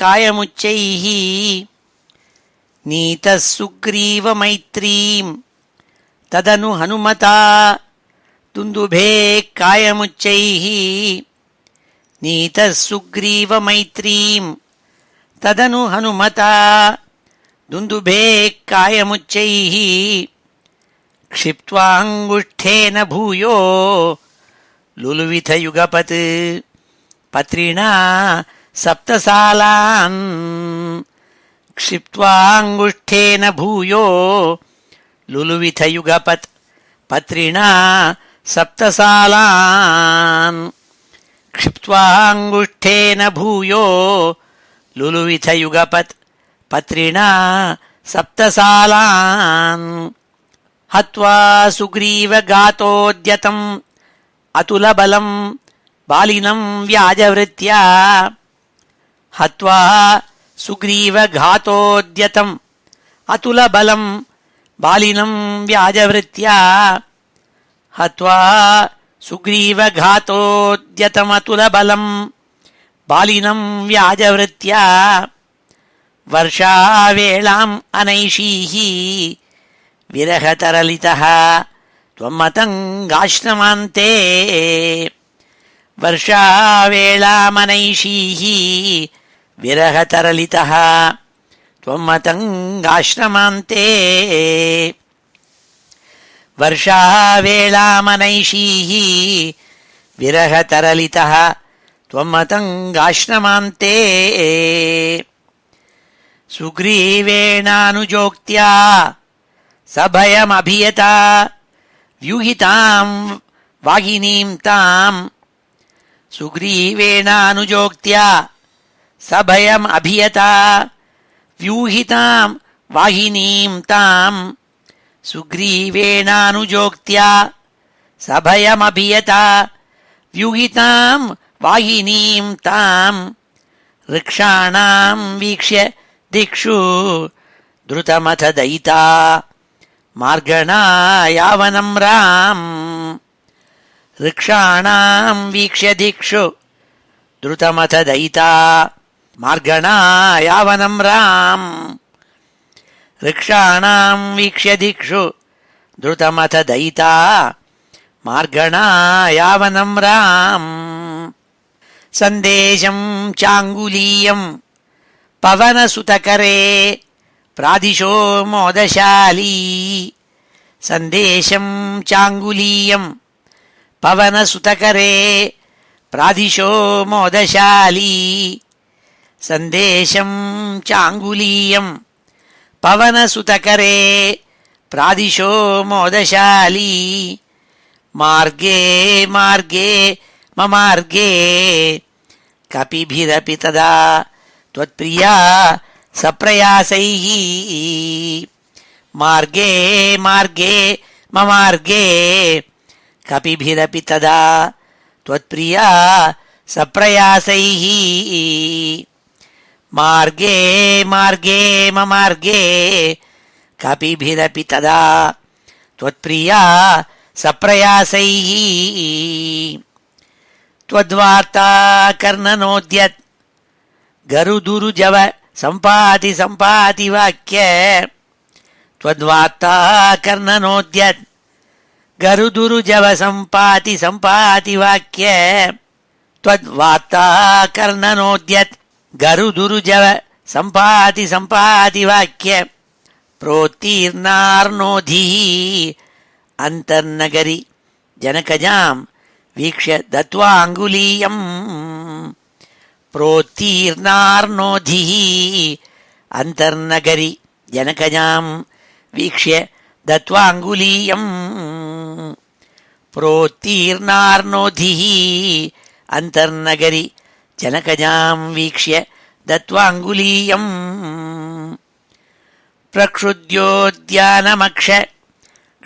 காயமுச்சைः. நீதः சுக்ரீவமைத்ரீம் ததனு ஹனுமதா दुन्दुभे कायमुच्चैः नीतः सुग्रीवमैत्रीम् तदनु हनुमता दुन्दुभे कायमुच्चैः क्षिप्त्वाङ्गुष्ठेन भूयो लुलुविथयुगपत् पत्रिणा सप्तसालान् क्षिप्त्वाङ्गुष्ठेन भूयो लुलुविथयुगपत् पत्रिणा सप्तसालान् क्षिप्त्वाङ्गुष्ठेन भूयो लुलुविथयुगपत् पत्रिणा सप्तसालान् हत्वा सुग्रीवघातोद्यतम् अतुलबलम् बालिनं व्याजवृत्या हत्वा सुग्रीवघातोद्यतम् अतुलबलम् बालिनं व्याजवृत्या हत्वा सुग्रीवघातोद्यतमतुलबलम् बालिनं व्याजवृत्या वर्षावेलाम् अनैषीः विरहतरलितः त्वमतङ्गाश्रमान्ते वर्षावेलामनैषीः विरहतरलितः त्वमतङ्गाश्रमान्ते वर्षावेलामनैषीः विरहतरलितः त्वमतङ्गाश्रमान्ते सुग्रीवेणानुजोक्त्या सभयमभियता व्यूहितां वाहिनीं ताम् सुग्रीवेणानुजोक्त्या सभयमभियता व्यूहितां वाहिनीं ताम् सुग्रीवेणानुजोक्त्या सभयमभियता व्यूहितां वाहिनीं ताम् ऋक्षाणां वीक्ष्य दिक्षु द्रुतमथ दयिता मार्गणा यावनं राम ऋक्षाणां वीक्ष्य दिक्षु द्रुतमथ दयिता मार्गणा यावनं राम ऋक्षाणां वीक्ष्य दिक्षु द्रुतमथ दयिता मार्गणा यावनं राम सन्देशं चाङ्गुलीयं पवनसुतकरे प्रादिशो मोदशाली सन्देशं चाङ्गुलीयं पवनसुतकरे प्रादिशो मोदशाली सन्देशं चाङ्गुलीयं पवनसुतकरे प्रादिशो मोदशाली मार्गे मार्गे ममार्गे कपिभिरपि तदा त्वत्प्रिया सप्रयासैः मार्गे मार्गे ममार्गे कपिभिरपि तदा त्वत्प्रिया सप्रयासैः मार्गे मार्गे ममार्गे कपिभिरपि तदा त्वत्प्रिया सप्रयासैः त्वद्वार्ता कर्णनोद्यत् गरुदुरुजव सम्पाति सम्पाति वाक्य त्वद्वार्ता कर्णनोद्यत् गरुदुरुजव सम्पाति सम्पाति वाक्य त्वद्वार्ता कर्णनोद्यत् गरुदुरुजव सम्पाति सम्पाति वाक्य प्रोत्तीर्णार्णोधिः अन्तर्नगरि जनकजां वीक्ष्य दत्त्वा अङ्गुलीयम् प्रोत्तीर्णार्णोधिः अन्तर्नगरि जनकजां वीक्ष्य दत्त्वा अङ्गुलीयम् प्रोत्तीर्णार्णोधिः अन्तर्नगरि जनकजां वीक्ष्य दत्त्वा अङ्गुलीयम् प्रक्षुद्योद्यानमक्ष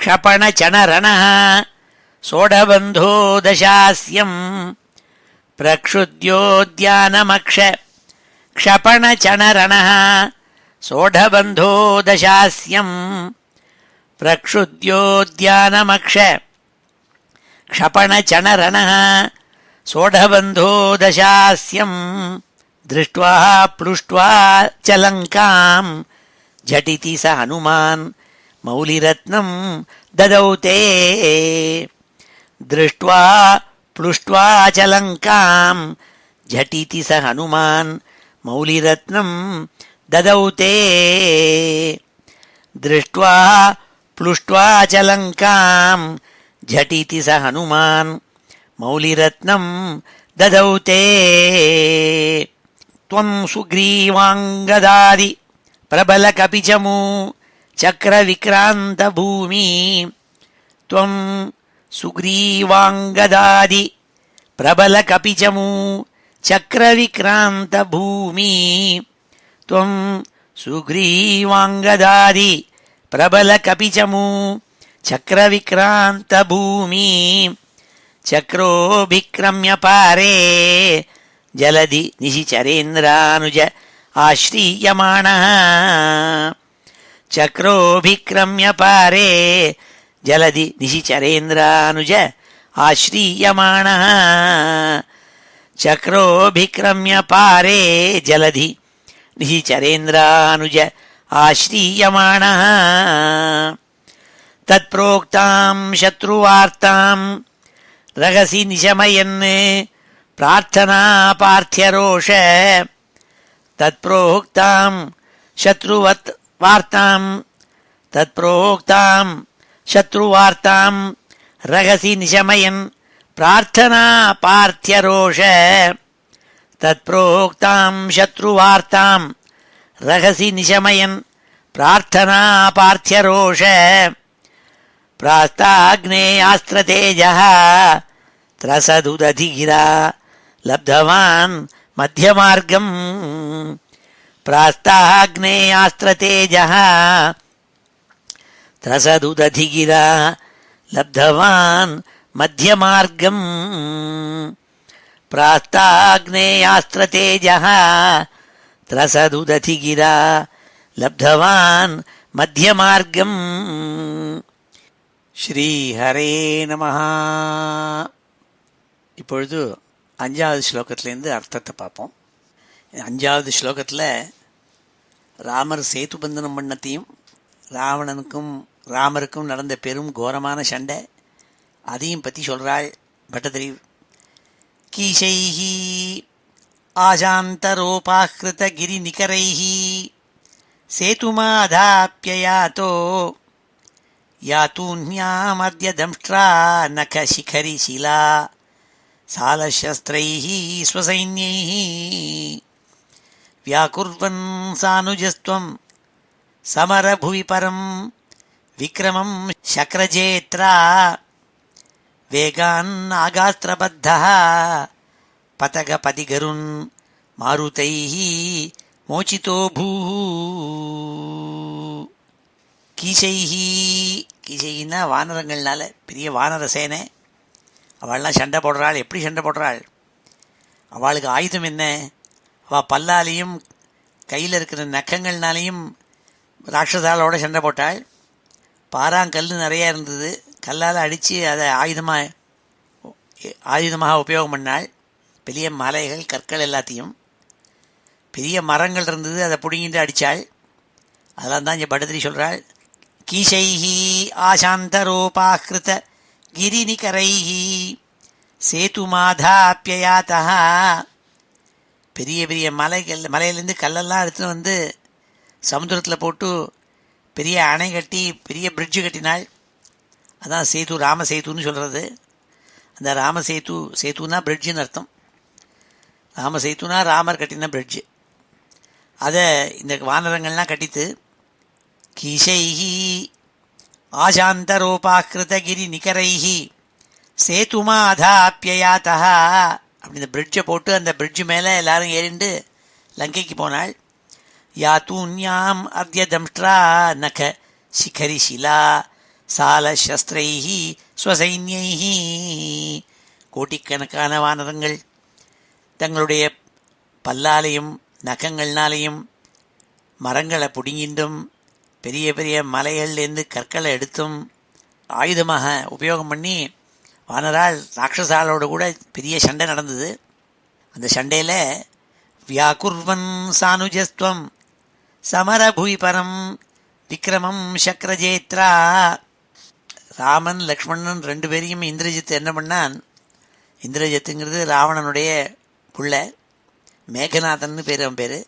क्षपणचणरणः सोढबन्धो दशास्यम् प्रक्षुद्योद्यानमक्ष क्षपणचणरणः सोढबन्धो दशास्यम् प्रक्षुद्योद्यानमक्ष क्षपणचणरणः सोढबन्धो दशास्यम् दृष्ट्वा प्लुष्ट्वा च लङ्काम् झटिति स हनुमान् मौलिरत्नं ददौ ते दृष्ट्वा प्लुष्ट्वा च लङ्कां झटिति स हनुमान् मौलिरत्नं ददौ ते दृष्ट्वा प्लुष्ट्वा च लङ्कां झटिति स हनुमान् मौलिरत्नं ददौ ते त्वं सुग्रीवाङ्गदादि प्रबलकपिचमू चक्रविक्रान्तभूमि त्वं सुग्रीवाङ्गदादि प्रबलकपिचमू चक्रविक्रान्तभूमि त्वं सुग्रीवाङ्गदादि प्रबलकपिचमू चक्रविक्रान्तभूमि चक्रोभिक्रम्य पारे जलधि निशिचरेन्द्रानुज आश्रीयमाणः चक्रोभिक्रम्य पारे जलधि निशिचरेन्द्रानुज आश्रीयमाणः चक्रोभिक्रम्य पारे जलधि निशिचरेन्द्रानुज आश्रीयमाणः तत्प्रोक्तां शत्रुवार्तां रहसि निशमयन् प्रार्थना पार्थ्यरोष तत्प्रोक्तां शत्रुवार्तां रहसि निशमयन् प्रार्थना पार्थ्यरोष तत्प्रोक्तां शत्रुवार्तां रहसि निशमयन् प्रार्थना पार्थ्यरोष प्रास्ताग्नेयास्त्रतेजः त्रसदुदधिगिरा लब्धवान् मध्यमार्गम् प्रास्ताग्नेयास्त्रतेजः त्रसदुदधिगिरा लब्धवान् मध्यमार्गम् प्रास्ताग्नेयास्त्रतेजः त्रसदुदधिगिरा लब्धवान् मध्यमार्गम् ஸ்ரீஹரே நமஹ. இப்பொழுது 5வது ஸ்லோகத்திலேருந்து அர்த்தத்தை பார்ப்போம். 5வது ஸ்லோகத்தில் ராமர் சேது பந்தனம் பண்ணத்தையும் ராமருக்கும் நடந்த பெரும் கோரமான சண்டை அதையும் பற்றி சொல்கிறாள் பட்டதிரி. கீஷைஹி ஆசாந்தரோபாஹ்ருத கிரி நிகரைஹி சேதுமாதாப்யயாதோ यातून्यामद्य दंष्ट्रा नखशिखरि शिला सालशस्त्रैः स्वसैन्यैः व्याकुर्वन् सानुजस्त्वं समरभुवि परं विक्रमं शक्रजेत्रा वेगान्नागास्त्रबद्धः पतगपतिगरुन् मारुतैः मोचितो भूः. கீசைனா வானரங்கள்னால பெரிய வானர சேனை. அவள்லாம் சண்டை போடுறாள். எப்படி சண்டை போடுறாள்? அவளுக்கு ஆயுதம் என்ன? அவள் பல்லாலையும் கையில் இருக்கிற நக்கங்கள்னாலையும் ராட்சசாலோட சண்டை போட்டாள். பாறாங்கல் நிறையா இருந்தது. கல்லால் அடித்து அதை ஆயுதமாக உபயோகம் பண்ணாள். பெரிய மலைகள் கற்கள் எல்லாத்தையும், பெரிய மரங்கள் இருந்தது, அதை பிடுங்கிட்டு அடித்தாள். அதெல்லாம் தான் இங்கே பட்டதிரி சொல்கிறாள். கீஷைஹி ஆசாந்தரோபாஹ்ருத கிரிநிகரைஹி சேதுமாதாப்யயாதः. பெரிய பெரிய மலையிலேருந்து கல்லெல்லாம் எடுத்துன்னு வந்து சமுத்திரத்தில் போட்டு பெரிய அணை கட்டி பெரிய பிரிட்ஜு கட்டினாள். அதான் சேது, ராமசேத்துன்னு சொல்கிறது. அந்த சேத்துனா பிரிட்ஜுன்னு அர்த்தம். ராமசேத்துனா ராமர் கட்டின பிரிட்ஜு. அதை இந்த வானரங்கள்லாம் கட்டித்து கீஷைஹி ஆசாந்தரோபாஹ்ருத கிரி நிகரைஹி சேதுமாதாப்யயாதः. அப்படி இந்த பிரிட்ஜை போட்டு அந்த பிரிட்ஜு மேலே எல்லாரும் ஏறிண்டு லங்கைக்கு போனாள். யாத்தூன்யாம் அத்ய தம்ஷ்ட்ரா நக சிகரி சிலா சால சஸ்திரைஹி ஸ்வசைன்யைஹி. கோட்டிக்கணக்கான வானரங்கள் தங்களுடைய பல்லாலையும் நகங்கள்னாலையும் மரங்களை பிடுங்கிண்டும் பெரிய பெரிய மலைகள்லேருந்து கற்களை எடுத்தும் ஆயுதமாக உபயோகம் பண்ணி வானரால் ராட்சசாலோடு கூட பெரிய சண்டை நடந்தது. அந்த சண்டையில் வியாக்குர்வன் சானுஜஸ்துவம் சமரபுவி பரம் விக்ரமம் சக்கரஜேத்ரா. ராமன் லக்ஷ்மணன் ரெண்டு பேரையும் இந்திரஜித்து என்ன பண்ணான், இந்திரஜித்துங்கிறது ராவணனுடைய புள்ள, மேகநாதன் பேர், அவன் பேர்.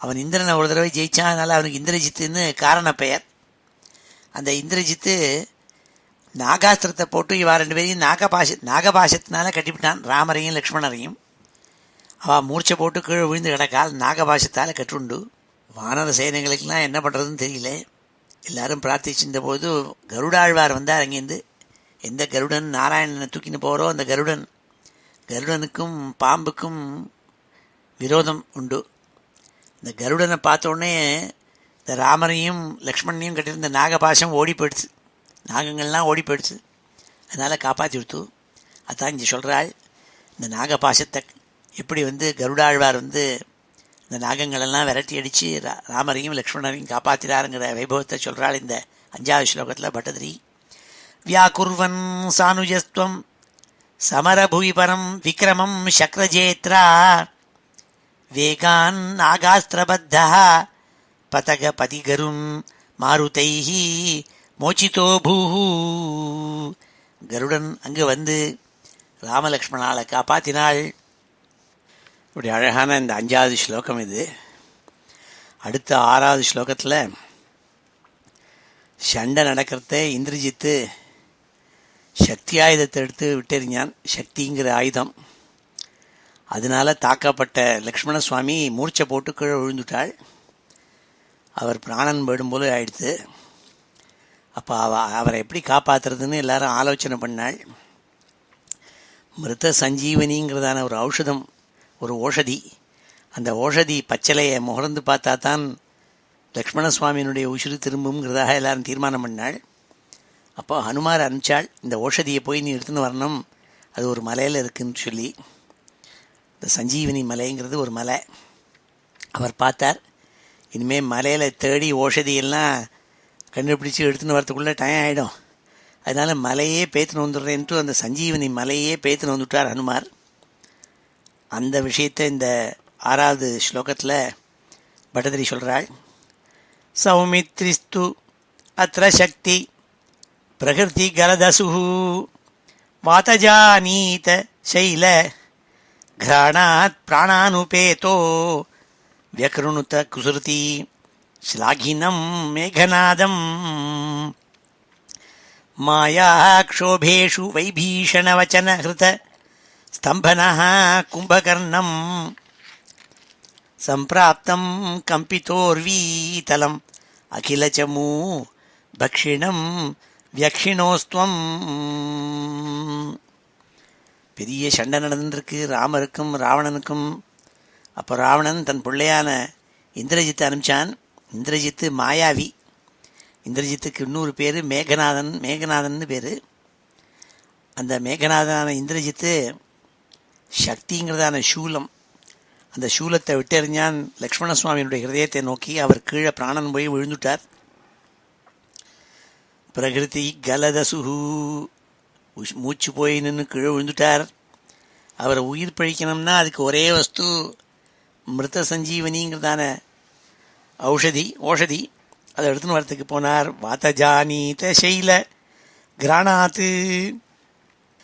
அவன் இந்திரனை ஒரு தடவை ஜெயிச்சான், அதனால் அவனுக்கு இந்திரஜித்துன்னு காரண பெயர். அந்த இந்திரஜித்து நாகாஸ்திரத்தை போட்டு இவா ரெண்டு பேரையும் நாகபாசத்தினால கட்டிவிட்டான், ராமரையும் லக்ஷ்மணரையும். அவள் மூர்ச்சை போட்டு கீழே விழுந்து கிடக்கால், நாகபாசத்தால் கட்டுண்டு. வானர சேனைகளுக்கெல்லாம் என்ன பண்ணுறதுன்னு தெரியல. எல்லாரும் பிரார்த்திச்சிருந்த போது கருடாழ்வார் வந்தார் அங்கேருந்து. எந்த கருடன் நாராயணனை தூக்கின்னு போகிறோ அந்த கருடனுக்கும் பாம்புக்கும் விரோதம் உண்டு. இந்த கருடனை பார்த்தோடனே இந்த ராமரையும் லக்ஷ்மணையும் கட்டியிருந்த நாகபாசம் ஓடி போயிடுச்சு, நாகங்கள்லாம் ஓடி போயிடுச்சு. அதனால் காப்பாற்றி கொடுத்து. அதான் இங்கே சொல்கிறாள், இந்த நாகபாசத்தை எப்படி கருடாழ்வார் இந்த நாகங்களெல்லாம் விரட்டி அடித்து ராமரையும் லக்ஷ்மணரையும் காப்பாற்றினாருங்கிற வைபவத்தை சொல்கிறாள் இந்த 5வது ஸ்லோகத்தில் பட்டதிரி. வியாக்குர்வன் சானுஜஸ்துவம் சமரபுவி பரம் விக்ரமம் சக்ரஜேத்ரா வேகான் நாகாஸ்திரபத்தா பதக பதிகருன் மாருதைஹி மோச்சிதோ பூஹு. கருடன் அங்கு ராமலக்ஷ்மணாலை காப்பாற்றினாள். இப்படி அழகான இந்த 5வது ஸ்லோகம் இது. அடுத்த 6வது ஸ்லோகத்தில் சண்டை நடக்கிறத இந்திரஜித்து சக்தி ஆயுதத்தை எடுத்து விட்டெறிஞ்சான். சக்திங்கிற ஆயுதம், அதனால தாக்கப்பட்ட லக்ஷ்மண சுவாமி மூர்ச்சை போட்டு கீழே விழுந்துட்டாள். அவர் பிராணன் போயிடும் போல ஆயிடுத்து. அப்போ அவரை எப்படி காப்பாற்றுறதுன்னு எல்லாரும் ஆலோசனை பண்ணாள். மிருத சஞ்சீவனிங்கிறதான ஒரு ஔஷதம், ஒரு ஓஷதி. அந்த ஓஷதி பச்சளையை முகர்ந்து பார்த்தா தான் லக்ஷ்மண சுவாமியினுடைய உசுறு திரும்புங்கிறதாக எல்லாரும் தீர்மானம் பண்ணாள். அப்போ ஹனுமார் அனுப்பிச்சாள், இந்த ஓஷதியை போய் நீ எடுத்துன்னு வரணும், அது ஒரு மலையில் இருக்குன்னு சொல்லி. இந்த சஞ்சீவனி மலைங்கிறது ஒரு மலை. அவர் பார்த்தார், இனிமேல் மலையில் தேடி ஓஷதியெல்லாம் கண்டுபிடிச்சி எடுத்துன்னு வரத்துக்குள்ளே டைம் ஆகிடும், அதனால் மலையே பேத்துன்னு வந்துடுறேன்ட்டு அந்த சஞ்சீவனி மலையே பேத்துன்னு வந்துவிட்டார் ஹனுமார். அந்த விஷயத்தை இந்த 6வது ஸ்லோகத்தில் பட்டதிரி சொல்கிறாள். சௌமித்ரிஸ்து அத்ர சக்தி பிரகிருதி கலதசு வாதஜானீத சைல கிராணாத் பிராணானுபேதோ வியக்ருணுத குசுருதி ஸ்லாகினம் மேகநாதம் மாயாக்ஷோபேஷு வைபீஷணவச்சன ஹிருத ஸ்தம்பனः கும்பகர்ணம் சம்பிராப்தம் கம்பிதோர்வீதலம் அகிலச்சமூ பக்ஷிணம் வியக்ஷிணோஸ்துவம். பெரிய சண்டை நடந்துருக்கு ராமருக்கும் ராவணனுக்கும். அப்போ ராவணன் தன் பிள்ளையான இந்திரஜித்தை அனுப்பிச்சான். இந்திரஜித்து மாயாவி. இந்திரஜித்துக்கு இன்னொரு பேர் மேகநாதன் பேர். அந்த மேகநாதனான இந்திரஜித்து சக்திங்கிறதான சூலம், அந்த சூலத்தை விட்டெறிஞ்சான் லக்ஷ்மண சுவாமியினுடைய ஹிருதயத்தை நோக்கி. அவர் கீழே பிராணன் போய் விழுந்துட்டார். பிரகிருதி கலதசுஹு, மூச்சு போய் நின்று கீழே விழுந்துட்டார். அவரை உயிர் பழிக்கணும்னா அதுக்கு ஒரே வஸ்து மிருத சஞ்சீவனிங்கிறதான ஓஷதி. அதை எடுத்துன்னு வரத்துக்கு போனார். வாதஜானீத சைல கிராணாத்து,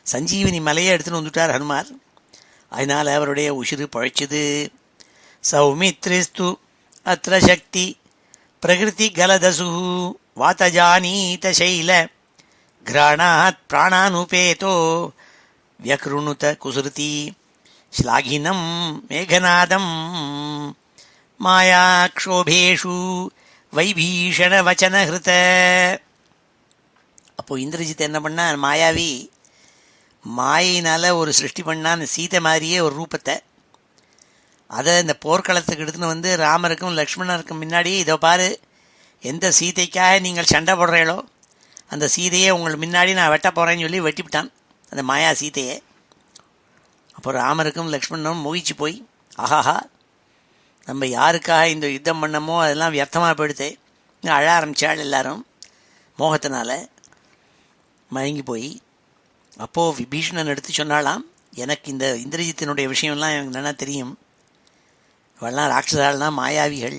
சஞ்சீவனி மலையை எடுத்துன்னு வந்துட்டார் ஹனுமார். அதனால் அவருடைய உசிறு பழைச்சது. சௌமித்ரிஸ்து அத்ர சக்தி பிரகிருதி கலதசு வாதஜானீத சைல கிராணாத் பிராணானுபேதோ வியக்ருணுத குசுருதி ஸ்லாகினம் மேகநாதம் மாயாக்ஷோபேஷு வைபீஷண வச்சன ஹிருத. அப்போ இந்திரஜித் என்ன பண்ணான், மாயாவி மாயினால் ஒரு சிருஷ்டி பண்ணான், சீதை மாதிரியே ஒரு ரூபத்தை. அதை இந்த போர்க்களத்துக்கு எடுத்துன்னு ராமருக்கும் லக்ஷ்மணருக்கும் முன்னாடி, இதோ பாரு, எந்த சீதைக்காக நீங்கள் சண்டை போடுறீங்களோ அந்த சீதையை உங்கள் முன்னாடி நான் வெட்ட போகிறேன்னு சொல்லி வெட்டிவிட்டான் அந்த மாயா சீதையை. அப்போ ராமருக்கும் லக்ஷ்மணனும் மோகிச்சு போய், ஆஹாஹா, நம்ம யாருக்காக இந்த யுத்தம் பண்ணமோ அதெல்லாம் வியர்த்தமாக போயிடுதே, அழ ஆரம்பித்தாள் எல்லாரும் மோகத்தினால மயங்கி போய். அப்போது விபீஷணன் எடுத்து சொன்னாலாம், எனக்கு இந்த இந்திரஜித்தினுடைய விஷயம்லாம் எனக்கு நல்லா தெரியும், இவெல்லாம் ராட்சசாலாம் மாயாவிகள்,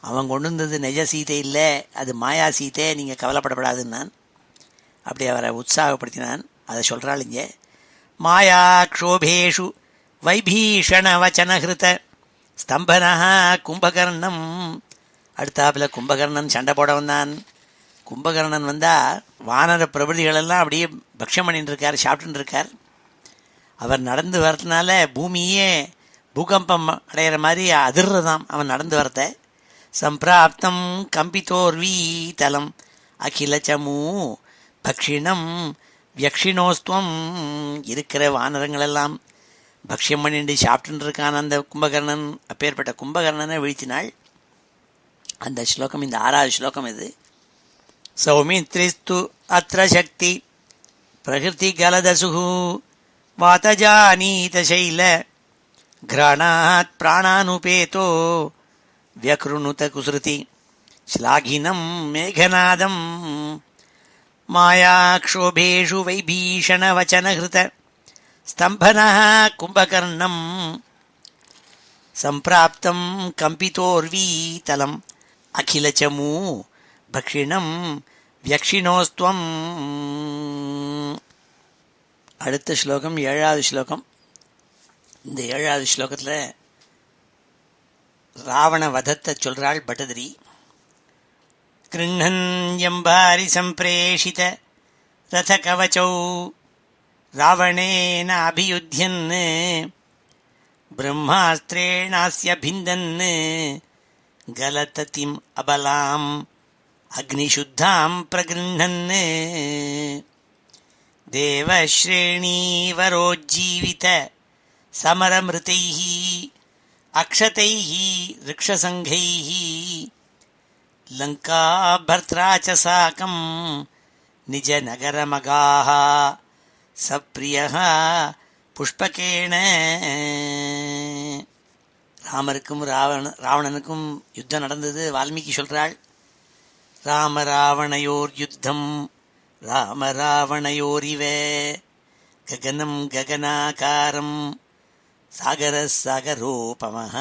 அவன் கொண்டு வந்தது நிஜ சீதை இல்லை, அது மாயா சீதை, நீங்கள் கவலைப்படப்படாதுன்னான். அப்படி அவரை உற்சாகப்படுத்தினான். அதை சொல்கிறாள் இங்கே. மாயா க்ஷோபேஷு வைபீஷண வச்சனஹிருத ஸ்தம்பனா கும்பகர்ணம். அடுத்தாப்பில் கும்பகர்ணன் சண்டை போட வந்தான். கும்பகர்ணன் வந்தால் வானர பிரபதிகளெல்லாம் அப்படியே பக்ஷம் பண்ணிட்டு இருக்கார், சாப்பிட்டுன்னு இருக்கார். அவர் நடந்து வரதுனால பூமியே பூகம்பம் அடையிற மாதிரி அதிர்றதாம் அவன் நடந்து வரத. சம்பிராப்தம் கம்பித்தோர்வீ தலம் அகிலச்சமூ பக்ஷிணம் வியக்ஷினோஸ்துவம். இருக்கிற வானரங்களெல்லாம் பக்ஷியம் பண்ணிட்டு சாப்பிட்டுன்னு இருக்கான் அந்த கும்பகர்ணன். அப்பேற்பட்ட கும்பகர்ணனை வீழ்த்தினாள். அந்த ஸ்லோகம் இந்த 6வது ஸ்லோகம் இது. சௌமித்ரிஸ்து அத்ர சக்தி பிரகிருதி கலதசுகு வாதஜானீத சைல கிராணாத் பிராணானுபேதோ வியக்ருணுத குசுருதி ஸ்லாகினம் மேகநாதம். மாயாக்ஷோபேஷு வைபீஷண வச்சனஹிருத ஸ்தம்பனः கும்பகர்ணம் சம்பிராப்தம் கம்பித்தோர்வீதலம் அகிலச்சமூ பக்ஷிணம் வியக்ஷினோஸ்துவம். அடுத்த ஸ்லோகம் 7வது ஸ்லோகம். இந்த 7வது ஸ்லோகத்தில் ராவண வதத்தை சொல்கிறாள் பட்டதிரி. கிருண்ணன் எம்பாரி சம்பிரேஷித ரத கவச்சௌ ராவணேன அபியுத்யன் பிரம்மாஸ்திரேணாஸ்ய பிந்தன் கலததிம் அபலாம் அக்னிசுத்தாம் பிரகிருண்ணன் தேவஸ்ரேணீவரோஜ்ஜீவித சமரமிருதைः அக்ஷதைः ரிக்ஷசங்கைः லங்காபர்த்ரா ச சாகம் நிஜநகரமகாः சப்ரியः புஷ்பகேண. ராமருக்கும் ராவணனுக்கும் யுத்தம் நடந்தது. வால்மீகி சொல்கிறாள், ராம ராவணயோர் யுத்தம் ராம ராவணயோரிவே ககனம் ககனாகாரம் சாகர சாகரோபமஹ.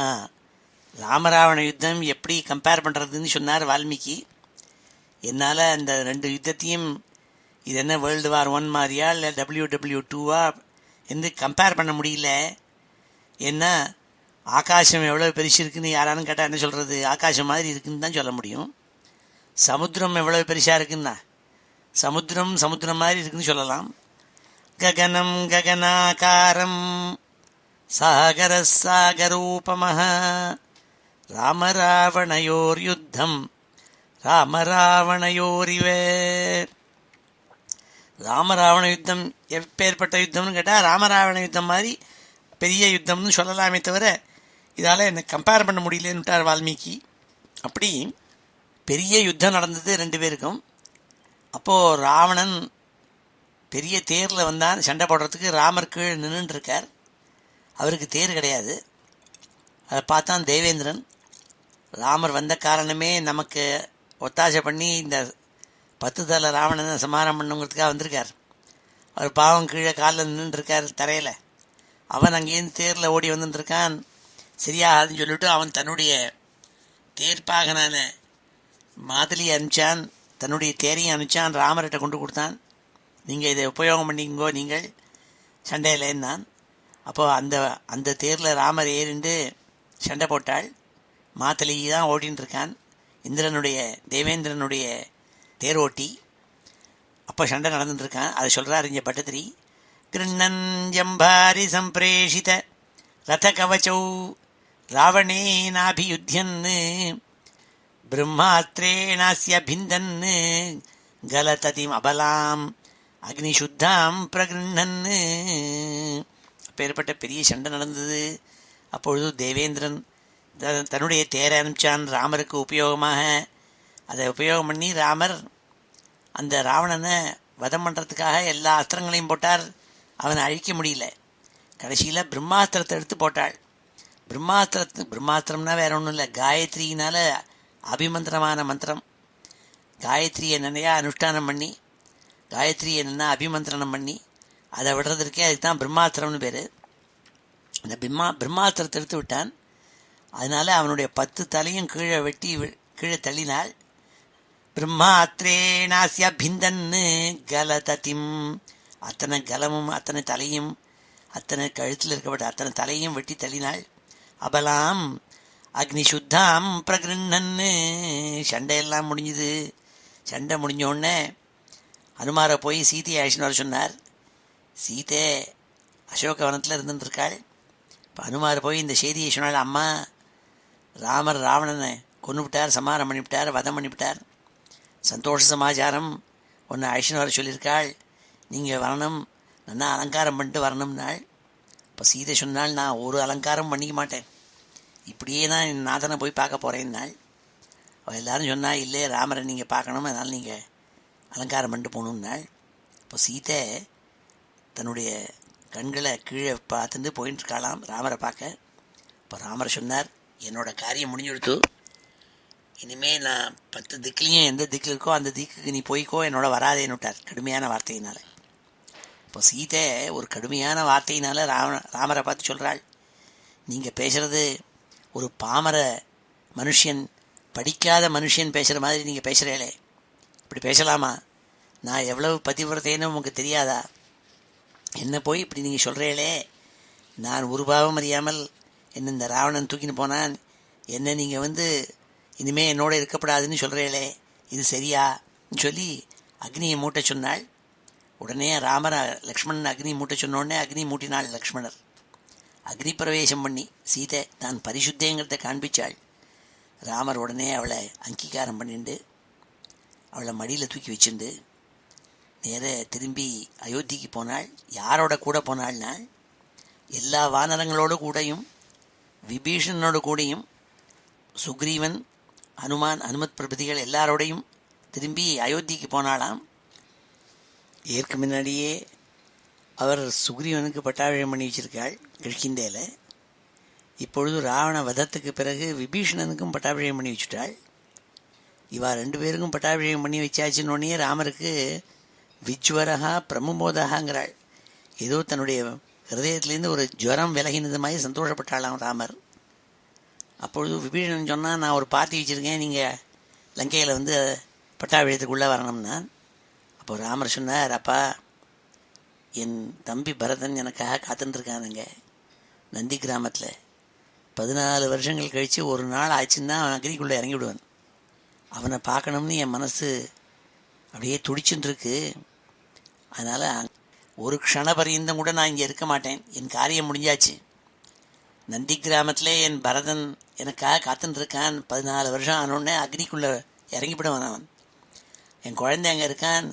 ராமராவண யுத்தம் எப்படி கம்பேர் பண்ணுறதுன்னு சொன்னார் வால்மீகி. என்னால் அந்த 2 யுத்தத்தையும் இது என்ன வேர்ல்டு வார் 1 மாதிரியா இல்லை WW2வா என்று கம்பேர் பண்ண முடியல. ஏன்னா ஆகாசம் எவ்வளோ பெருசு இருக்குன்னு யாராலும் கேட்டால் என்ன சொல்கிறது? ஆகாசம் மாதிரி இருக்குன்னு தான் சொல்ல முடியும். சமுத்திரம் எவ்வளோ பெருசாக இருக்குன்னா சமுத்திரம் சமுத்திரம் மாதிரி இருக்குன்னு சொல்லலாம். ககனம் ககனாகாரம் சாகர சாகரூபமஹ ராமராவணயோர் யுத்தம் ராமராவணயோரிவே. ராமராவண யுத்தம் எப்பேற்பட்ட யுத்தம்னு கேட்டால் ராமராவண யுத்தம் மாதிரி பெரிய யுத்தம்னு சொல்லலாமே தவிர இதால் என்னை கம்பேர் பண்ண முடியலன்னுட்டார் வால்மீகி. அப்படி பெரிய யுத்தம் நடந்தது 2 பேருக்கும். அப்போது ராவணன் பெரிய தேரில் வந்தான் சண்டை போடுறதுக்கு. ராமர் கீழே நின்றுருக்கார். அவருக்கு தேர் கிடையாது. அதை பார்த்தான் தேவேந்திரன். ராமர் வந்த காரணமே நமக்கு ஒத்தாசை பண்ணி இந்த 10 தலை ராவணனை சமாதானம் பண்ணுங்கிறதுக்காக வந்திருக்கார். அவர் பாவம் கீழே காலில் நின்றுருக்கார் தரையில். அவன் அங்கேருந்து தேரில் ஓடி வந்துட்டுருக்கான். சரியாகாதுன்னு சொல்லிவிட்டு அவன் தன்னுடைய தேர்ப்பாகனான மாதலியை அனுப்பிச்சான். தன்னுடைய தேரையும் அனுப்பிச்சான். ராமர்கிட்ட கொண்டு கொடுத்தான். நீங்கள் இதை உபயோகம் பண்ணிங்கோ நீங்கள் சண்டையில்லைன்னான். அப்போது அந்த தேரில் ராமர் ஏறிண்டு சண்டை போட்டாள். மாத்தலி தான் ஓட்டின்னு இருக்கான், இந்திரனுடைய தேவேந்திரனுடைய தேர் ஓட்டி. அப்போ சண்டை நடந்துட்டுருக்கான். அதை சொல்கிறார் இங்கே பட்டத்திரி. கிருண்ணன் ஜம்பாரி சம்பிரேஷித ரத கவச்சௌ ராவணேனாபியுத்யன் பிரம்மாஸ்திரேணாஸ்ய பிந்தன் கலததிம் அபலாம் அக்னிசுத்தாம் பிரகிருண்ணன். அப்பேற்பட்ட பெரிய சண்டை நடந்தது. அப்பொழுது தேவேந்திரன் தன்னுடைய தேரை அனுப்பிச்சான் ராமருக்கு உபயோகமாக. அதை உபயோகம் பண்ணி ராமர் அந்த ராவணனை வதம் பண்ணுறதுக்காக எல்லா அஸ்திரங்களையும் போட்டார். அவனை அழிக்க முடியல. கடைசியில் பிரம்மாஸ்திரத்தை எடுத்து போட்டாள். பிரம்மாஸ்திரம்னா வேற ஒன்றும் இல்லை, காயத்ரியினால் அபிமந்திரமான மந்திரம். காயத்ரியை நிறையா அனுஷ்டானம் பண்ணி காயத்ரியை நல்லா அபிமந்திரணம் பண்ணி அதை விடுறதுக்கே அதுக்கு தான் பிரம்மாஸ்திரம்னு பேர். அந்த பிரம்மாஸ்திரத்தை எடுத்து விட்டான். அதனால் அவனுடைய 10 தலையும் கீழே வெட்டி கீழே தள்ளினாள். பிரம்மாத்ரேணாஸ்ய பிந்தன்னு கலததிம், அத்தனை கலமும் அத்தனை தலையும் அத்தனை கழுத்தில் இருக்கப்பட்ட அத்தனை தலையும் வெட்டி தள்ளினாள். அபலாம் அக்னி சுத்தாம் பிரகிருண்ணன்னு, சண்டையெல்லாம் முடிஞ்சுது. சண்டை முடிஞ்சோடனே அனுமாரை போய் சீதையை அழைச்சின்னு வர சொன்னார். சீதை அசோகவனத்தில் இருந்துருக்காள். இப்போ அனுமார் போய் இந்த செய்தியை சொன்னாள், அம்மா ராமர் ராவணனை கொன்று விட்டார், சமாரம் பண்ணிவிட்டார், வதம் பண்ணிவிட்டார், சந்தோஷ சமாச்சாரம், ஒன்று அழைச்சின்னு வர சொல்லியிருக்காள், நீங்கள் வரணும், நல்லா அலங்காரம் பண்ணிட்டு வரணும்னாள். இப்போ சீதை சொன்னால், நான் ஒரு அலங்காரம் பண்ணிக்க மாட்டேன், இப்படியே தான் என் நாதனை போய் பார்க்க போகிறேன்னாள். அவள் எல்லோரும் சொன்னால், இல்லை ராமரை நீங்கள் பார்க்கணும், அதனால் நீங்கள் அலங்காரம் பண்ணிட்டு போகணும்னாள். இப்போ சீதை தன்னுடைய கண்களை கீழே பார்த்துட்டு போயின்னு இருக்காளாம் ராமரை பார்க்க. இப்போ ராமரை சொன்னார், என்னோட காரியம் முடிஞ்சு கொடுத்து, இனிமேல் நான் 10 திக்குலையும் எந்த திக்கில் இருக்கோ அந்த திக்குக்கு நீ போய்க்கோ, என்னோட வராதேன்னு விட்டார் கடுமையான வார்த்தையினால். இப்போ சீதை ஒரு கடுமையான வார்த்தையினால் ராமரை பார்த்து சொல்கிறாள், நீங்கள் பேசுகிறது ஒரு பாமர மனுஷன், படிக்காத மனுஷன் பேசுகிற மாதிரி நீங்கள் பேசுகிறீங்களே, இப்படி பேசலாமா? நான் எவ்வளவு பதிவிரத்தைன்னு உங்களுக்கு தெரியாதா? என்ன போய் இப்படி நீங்கள் சொல்கிறீங்களே, நான் ஒரு பாவம் அறியாமல் என்ன இந்த ராவணன் தூக்கின்னு போனான், என்ன நீங்கள் இனிமேல் என்னோட இருக்கப்படாதுன்னு சொல்கிறீங்களே, இது சரியா சொல்லி அக்னியை மூட்ட சொன்னாள். உடனே ராமர் லக்ஷ்மணன் அக்னி மூட்ட சொன்னோடனே அக்னி மூட்டினாள் லக்ஷ்மணர். அக்னி பிரவேசம் பண்ணி சீதை தான் பரிசுத்தேங்கிறத காண்பிச்சாள். ராமர் உடனே அவளை அங்கீகாரம் பண்ணிண்டு அவளை மடியில் தூக்கி வச்சுண்டு நேர திரும்பி அயோத்திக்கு போனாள். யாரோட கூட போனாள்னா, எல்லா வானரங்களோடு கூடையும் விபீஷணனோடு கூடையும் சுக்ரீவன், ஹனுமான், அனுமத் பிரபதிகள் எல்லாரோடையும் திரும்பி அயோத்திக்கு போனாளாம். ஏற்கு முன்னாடியே அவர் சுக்ரீவனுக்கு பட்டாபிஷேகம் பண்ணி வச்சிருக்காள் கிஷ்கிந்தேல. இப்பொழுது ராவண வதத்துக்கு பிறகு விபீஷணனுக்கும் பட்டாபிஷேகம் பண்ணி வச்சுட்டாள். இவா 2 பேருக்கும் பட்டாபிஷேகம் பண்ணி வச்சாச்சுன்னொடனே ராமருக்கு விஜ்வரகா பிரமுமோதகாங்கிறாள். ஏதோ தன்னுடைய ஹிருதயத்திலேருந்து ஒரு ஜுவரம் விலகினது மாதிரி சந்தோஷப்பட்டாளாம் ராமர். அப்பொழுது விபீஷணன் சொன்னால், நான் ஒரு பார்ட்டி வச்சுருக்கேன், நீங்கள் லங்கையில் பட்டாபிஷேகத்துக்குள்ளே வரணும்னா. அப்போ ராமர் சொன்னார், அப்பா என் தம்பி பரதன் எனக்காக காத்துட்டுருக்கானுங்க நந்தி கிராமத்தில். 14 வருஷங்கள் கழித்து ஒரு நாள் ஆச்சுன்னா அவன் அக்னிக்குள்ளே இறங்கி விடுவான். அவனை பார்க்கணும்னு என் மனசு அப்படியே துடிச்சுட்டுருக்கு. அதனால் ஒரு க்ஷணபரியந்தம் கூட நான் இங்கே இருக்க மாட்டேன், என் காரியம் முடிஞ்சாச்சு. நந்தி கிராமத்தில் என் பரதன் எனக்காக காத்துட்டுருக்கான். 14 வருஷம் ஆனோடனே அக்னிக்குள்ளே இறங்கிவிடுவான் அவன். என் குழந்தை அங்கே இருக்கான்,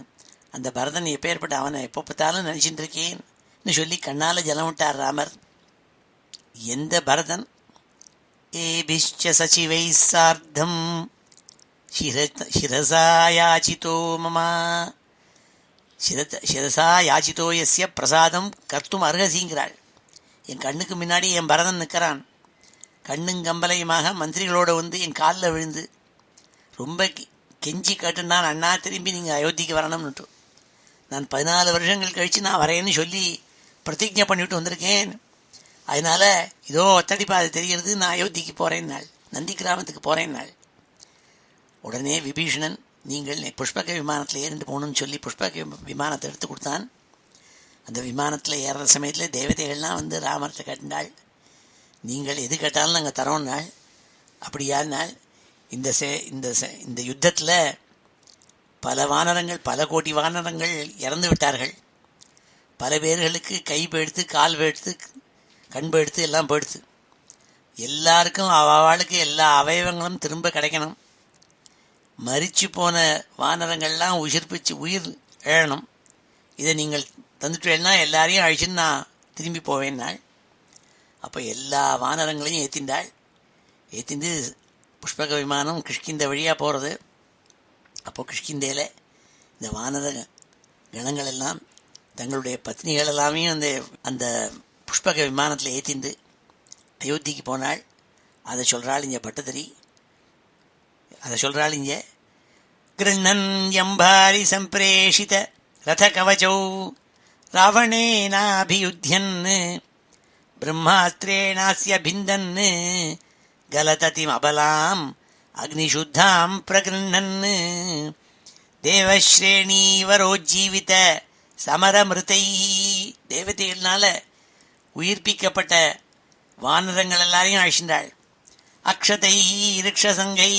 அந்த பரதன் எப்பேற்பட்ட அவனை எப்போ பார்த்தாலும் நினச்சிட்டு இருக்கேன்னு சொல்லி கண்ணால் ஜலம் விட்டார் ராமர். எந்த பரதன் ஏபிஷ்ச சச்சிவை சார்த்தம் சிரசா யாச்சிதோ மமா சிரசா யாச்சிதோ எஸ்ய பிரசாதம் கர்த்தும் அர்ஹசிங்கிறாள். என் கண்ணுக்கு முன்னாடி என் பரதன் நிற்கிறான், கண்ணுங்கம்பலையுமாக மந்திரிகளோடு என் காலில் விழுந்து ரொம்ப கெஞ்சி கேட்டுனான், அண்ணா திரும்பி நீங்கள் அயோத்திக்கு வரணும்னுட்டு. நான் 14 வருஷங்கள் கழித்து நான் வரேன்னு சொல்லி பிரதிஜை பண்ணிவிட்டு வந்திருக்கேன். அதனால் இதோ ஒத்தடிப்பா அது தெரிகிறது, நான் அயோத்திக்கு போகிறேன்னாள், நந்தி கிராமத்துக்கு போகிறேன்னாள். உடனே விபீஷணன், நீங்கள் புஷ்பக விமானத்தில் ஏறிண்டு போகணும்னு சொல்லி புஷ்பக விமானத்தை எடுத்து கொடுத்தான். அந்த விமானத்தில் ஏறுற சமயத்தில் தேவதைகள்லாம் ராமர்கிட்ட கேட்டாள், நீங்கள் எது கேட்டாலும் நாங்கள் தரோன்னாள். அப்படியானால் இந்த யுத்தத்தில் பல வானரங்கள், பல கோடி வானரங்கள் இறந்து விட்டார்கள். பல பேர்களுக்கு கை போயிடுத்து, கால் போயிடுத்து, கண் போயிடுத்து, எல்லாம் போயிடுத்து. எல்லாருக்கும் அவளுக்கு எல்லா அவயவங்களும் திரும்ப கிடைக்கணும். மரிச்சு போன வானரங்கள்லாம் உயிர் எழணும். இதை நீங்கள் தந்துட்டேன்னா எல்லாரையும் அழிச்சுன்னு நான் திரும்பி போவேன்னாள். அப்போ எல்லா வானரங்களையும் ஏற்றிண்டாள். ஏற்றிந்து புஷ்பக விமானம் கிஷ்கிந்த வழியாக போகிறது. அப்போது கிஷ்கிந்தேல இந்த வானர கணங்கள் எல்லாம் தங்களுடைய பத்னிகள் எல்லாமே அந்த புஷ்பக விமானத்தில் ஏற்றிந்து அயோத்திக்கு போனாள். அதை சொல்கிறாள் இங்கே பட்டதிரி. அதை சொல்கிறாள் இங்கே, கிருண்ணன் எம்பாரி சம்பிரேஷித ரத கவச்சௌ ராவணேனாபியுத்யன் பிரம்மாஸ்திரேணாஸ்ய பிந்தன் கலததிம் அபலாம் அக்னிசுத்தாம் பிரகிருண்ணன் தேவஸ்ரேணீவரோஜ்ஜீவித சமரமிருத்தை தேவதைகள்னால உயிர்ப்பிக்கப்பட்ட வானரங்கள் எல்லாரையும் அழிச்சின்றாள். அக்ஷதை ரிக்ஷசங்கை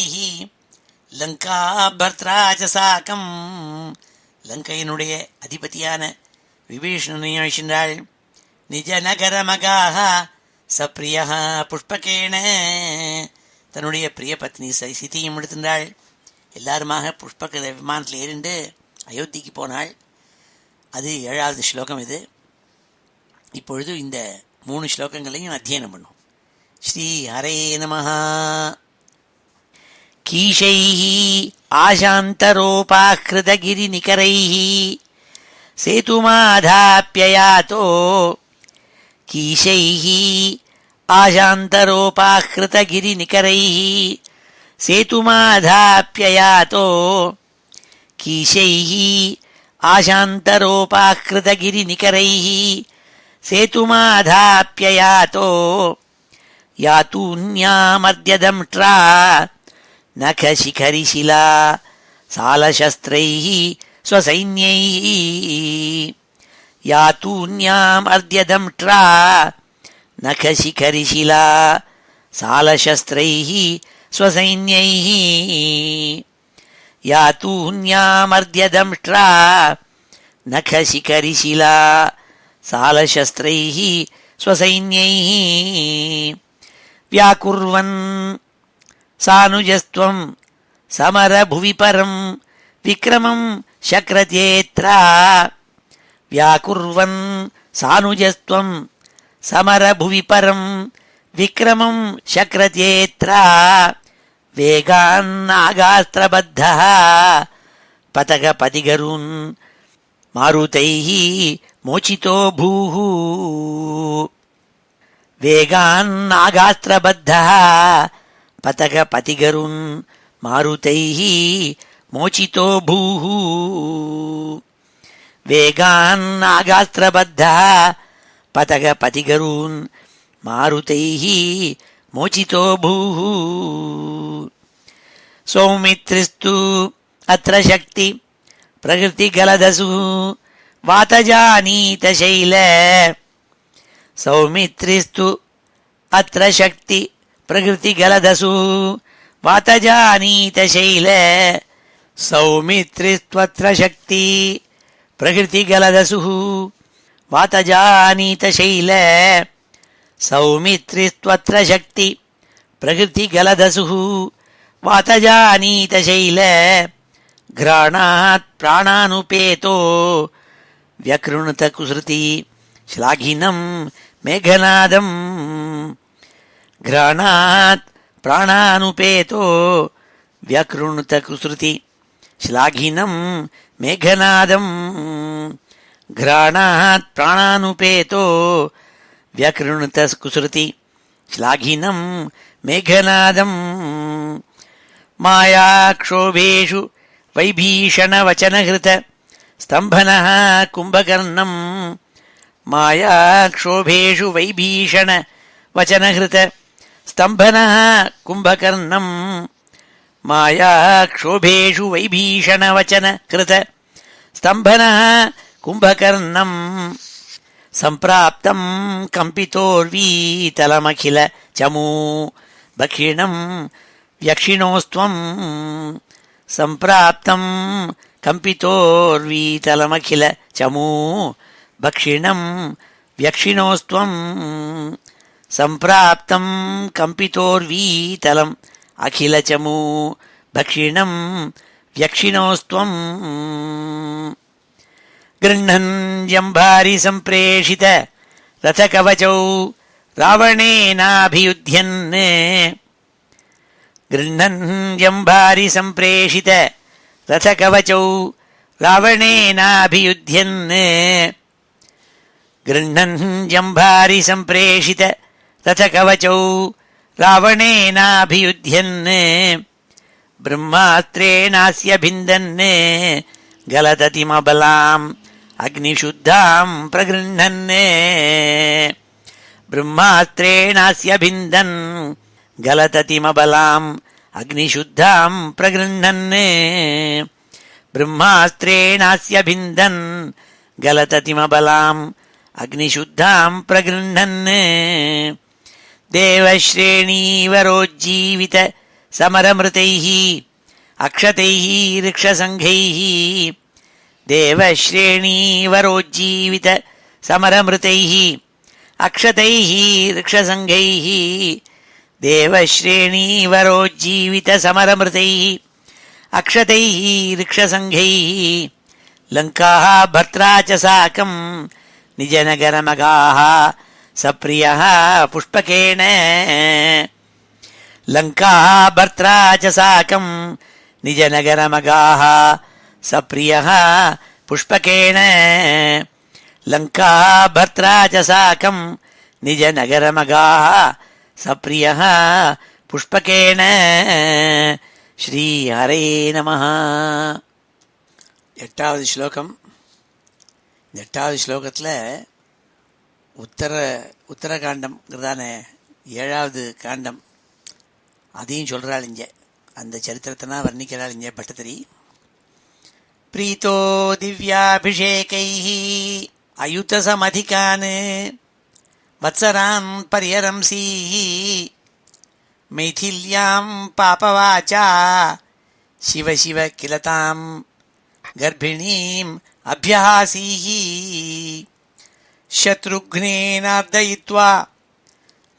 லங்கா பர்த்ராஜசாக்கம் லங்கையினுடைய அதிபதியான விபீஷணனையும் அழிச்சின்றாள். நிஜ நகரமகாக சப்ரியா புஷ்பகேன தன்னுடைய பிரிய பத்னி சீதையும் எடுத்திருந்தாள். எல்லாருமாக புஷ்பக விமானத்தில் ஏறிண்டு அயோத்திக்கு போனாள். அது 7வது ஸ்லோகம். இது இப்பொழுது இந்த 3 ஸ்லோகங்களையும் அத்தியனம் பண்ணும். ஸ்ரீ ஹரே நமஹ. கீஷைः ஆசாந்தரோபாஹ்ருதகிரிநிகரைः சேதுமாதாப்யயாதோ கீஷைः ஆசாந்தரோபாஹ்ருதகிரிநிகரைः சேதுமாதாப்யயாதோ கீஷைः ஆசாந்தரோபாஹ்ருதகிரிநிகரைः சேதுமாதாப்யயாதோ யாத்தூன்யாமர்த்யதம்ட்ரா நகசிகரிசிலா சாலசஸ்திரைः ஸ்வசைன்யைः யாத்தூன்யாமர்த்யதம்ட்ரா நகசிகரிசிலா சாலசஸ்திரைः ஸ்வசைன்யைः யாத்தூன்யாமர்த்யதம்ட்ரா நகசிகரிசிலா சாலசஸ்திரைः ஸ்வசைன்யைः व्याकुर्वन् सानुजस्त्वं समरभुवि परं विक्रमं शक्रत्येत्रा व्याकुर्वन् सानुजस्त्वं समरभुवि परं विक्रमं शक्रत्येत्रा वेगान्नागास्त्रबद्धः पतगपतिगरुन् मारुतैः मोचितो भूः वेगान्नागास्त्रबद्धः पतगपतिगरुन् मारुतैः मोचितो भूः वेगान्नागास्त्रबद्धः पतगपतिगरुन् मारुतैः मोचितो भूः सौमित्रिस्तु अत्र शक्ति प्रकृतिगलदसु वातजानीतशैल सौमित्रिस्तु अत्र शक्ति प्रकृतिगलदसु वातजानीतशैल सौमित्रिस्त्वत्र शक्ति प्रकृतिगलदसु वातजानीतशैल सौमित्रिस्त्वत्र शक्ति प्रकृतिगलदसु वातजानीतशैल घ्राणात् प्राणानुपेतो व्यकृणुत कुसृति श्लाघिनं मेघनादं घ्राणात् प्राणानुपेतो व्यकृणुत कुसृति श्लाघिनं मेघनादं घ्राणात् प्राणानुपेतो व्यकृणुत कुसृति श्लाघिनं मेघनादं मायाक्षोभेषु वैभीषणवचनहृत स्तम्भनः कुम्भकर्णं मायाक्षोभेषु वैभीषणवचनहृत स्तम्भनः कुम्भकर्णं मायाक्षोभेषु वैभीषणवचनहृत स्तम्भनः कुम्भकर्णं सम्प्राप्तं कम्पितोर्वीतलमखिल चमू भक्षिणं व्यक्षिणोस्त्वं सम्प्राप्तं कम्पितोर्वीतलमखिल चमू भक्षिणं व्यक्षिणोस्त्वं सम्प्राप्तं कम्पितोर्वीतलम् अखिलचमू भक्षिणं व्यक्षिणोस्त्वं गृह्णन् जम्भारि सम्प्रेषित रथकवचौ रावणेनाभियुध्यन् गृह्णन् जम्भारि सम्प्रेषित रथकवचौ रावणेनाभियुध्यन् गृह्णन् जम्भारि सम्प्रेषित रथकवचौ रावणेनाभियुध्यन् ब्रह्मास्त्रेणास्य भिन्दन् गलदतिमबलाम् अग्निशुद्धां प्रगृह्णन् ब्रह्मास्त्रेणास्य भिन्दन् गलदतिमबलाम् அக்னிசுத்தாம் பிரகிருண்ணன் பிரம்மாஸ்திரேணாஸ்ய பிந்தன் கலததிமபலாம் அக்னிசுத்தாம் பிரகிருண்ணன் தேவஸ்ரேணீவரோஜ்ஜீவித சமரமிருதைः அக்ஷதைः ரிக்ஷசங்கைः தேவஸ்ரேணீவரோஜ்ஜீவித சமரமிருதைः அக்ஷதைः ரிக்ஷசங்கைः தேவஸ்ரேணீவரோஜ்ஜீவித சமரமிருதைः அக்ஷதைः ரிக்ஷசங்கைः லங்காः பர்த்ரா ச சாகம் நிஜநகரமகாः சப்ரியः புஷ்பகேன லங்காः பர்த்ரா ச சாகம் நிஜநகரமகாः சப்ரியः புஷ்பகேன லங்காः பர்த்ரா ச சாகம் நிஜநகரமகாः சப்ரியः புஷ்பகேன. ஸ்ரீ ஹரே நமः. 8வது ஸ்லோகம். இந்த 8வது ஸ்லோகத்தில் உத்தரகாண்டம்ங்கிறதான 7வது காண்டம் அதையும் சொல்கிறாள். இங்கே அந்த சரித்திரத்தை வர்ணிக்கிறாள் இங்கே பட்டத்திரி. பிரீத்தோ திவ்யாபிஷேகைः அயுதசமதிகான் வத்சரான் பரியரம்சீः மைதில்யாம் பாபவாச்சா சிவ சிவ கிலதாம் கர்ப்பிணீம் அபியஹாசீः சத்ருக்னேனார்தயித்வா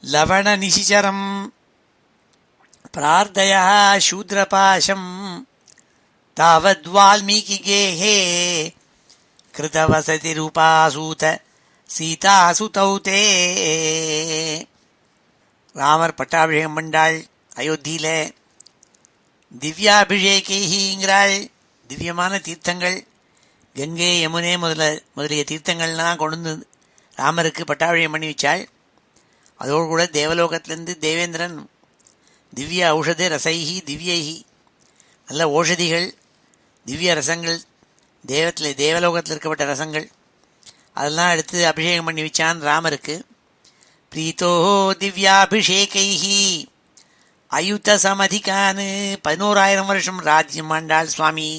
லவணநிசிச்சரம் பிரார்த்தயः சூத்ரபாசம் தாவத்வால்மீகிகேஹே கிருதவசதிருபாசூத சீதாசுதௌ தே. ராமர் பட்டாபிஷேகம் பண்ணாள் அயோத்தியில. திவ்யாபிஷேகிங்கிறாள். திவ்யமான தீர்த்தங்கள் கங்கை யமுனே முதலிய தீர்த்தங்கள்லாம் கொண்டு வந்து ராமருக்கு பட்டாபிஷேகம் பண்ணி வச்சாள். அதோடு கூட தேவலோகத்திலேருந்து தேவேந்திரன் திவ்ய ஔஷத ரசைஹி திவ்யைஹி நல்ல ஓஷதிகள் திவ்ய ரசங்கள் தேவலோகத்தில் இருக்கப்பட்ட ரசங்கள் அதெல்லாம் எடுத்து அபிஷேகம் பண்ணி வச்சான் ராமருக்கு. பிரீத்தோ திவ்யாபிஷேகைஹி அயுத சமதிகான் 11,000 வருஷம் ராஜ்யம் ஆண்டாள் சுவாமி.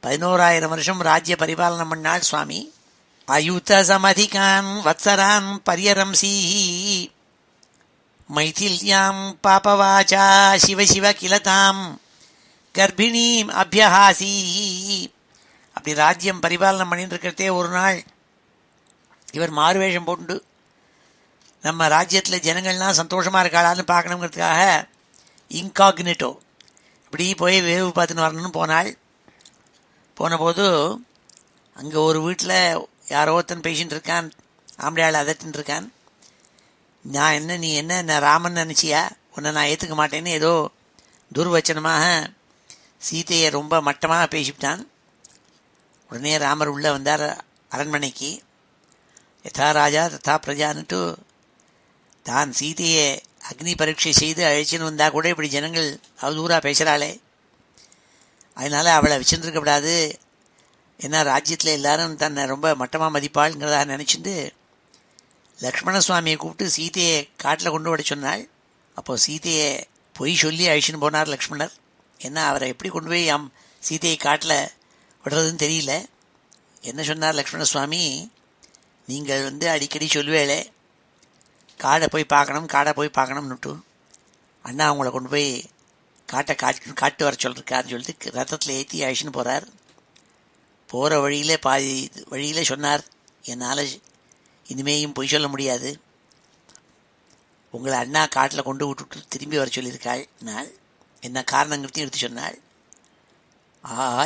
11,000 வருஷம் ராஜ்ய பரிபாலனம் பண்ணாள் சுவாமி. அயுத சமதிகான் வத்சரான் பரியரம்சீஹி மைதில்யாம் பாபவாச்சா சிவ சிவ கிலதாம் கர்ப்பிணீம் அபியஹாசீஹி. அப்படி ராஜ்யம் பரிபாலனம் பண்ணிட்டு இருக்கிறதே ஒரு நாள் இவர் மாறுவேஷம் போட்டு நம்ம ராஜ்யத்தில் ஜனங்கள்லாம் சந்தோஷமாக இருக்காளான்னு பார்க்கணுங்கிறதுக்காக இன்காக்னிட்டோ இப்படி போய் வேவு பார்த்துன்னு வரணும்னு போனாள். போனபோது அங்கே ஒரு வீட்டில் யாரோ ஒருத்தன் பேசின்னு இருக்கான். ஆம்பளையாள் அதட்டின்னு இருக்கான். நீ என்ன ராமன் நினச்சியா, உன்னை நான் ஏற்றுக்க மாட்டேன்னு ஏதோ துர்வச்சனமாக சீதையை ரொம்ப மட்டமாக பேசிவிட்டான். உடனே ராமர் உள்ளே வந்தார் அரண்மனைக்கு. யதா ராஜா ததா பிரஜான்னுட்டு தான் சீதையை அக்னி பரீட்சை செய்து அழைச்சின்னு வந்தால் கூட இப்படி ஜனங்கள் அவதூறாக பேசுகிறாளே, அதனால் அவளை வச்சுருக்கக்கூடாது, ஏன்னா ராஜ்யத்தில் எல்லாரும் தன்னை ரொம்ப மட்டமாக மதிப்பாளுங்கிறதாக நினச்சிட்டு லக்ஷ்மண சுவாமியை கூப்பிட்டு சீதையை காட்டில் கொண்டு விட சொன்னாள். அப்போது சீதையை பொய் சொல்லி அழிச்சுன்னு போனார் லக்ஷ்மணர். ஏன்னா அவரை எப்படி கொண்டு போய் சீதையை காட்டில் விடுறதுன்னு தெரியல. என்ன சொன்னார் லக்ஷ்மண சுவாமி, நீங்கள் அடிக்கடி சொல்லுவேளே காடை போய் பார்க்கணும்னுட்டு, அண்ணா அவங்கள கொண்டு போய் காட்டு வர சொல்லிருக்காருன்னு சொல்லிட்டு ரத்தத்தில் ஏற்றி அழிச்சுன்னு போகிறார். போகிற வழியில் சொன்னார், என்னால் இனிமேயும் பொய் சொல்ல முடியாது, உங்களை அண்ணா காட்டில் கொண்டு விட்டுட்டு திரும்பி வர சொல்லியிருக்காள். நாள் என்ன காரணங்கிறதையும் எடுத்து சொன்னாள்.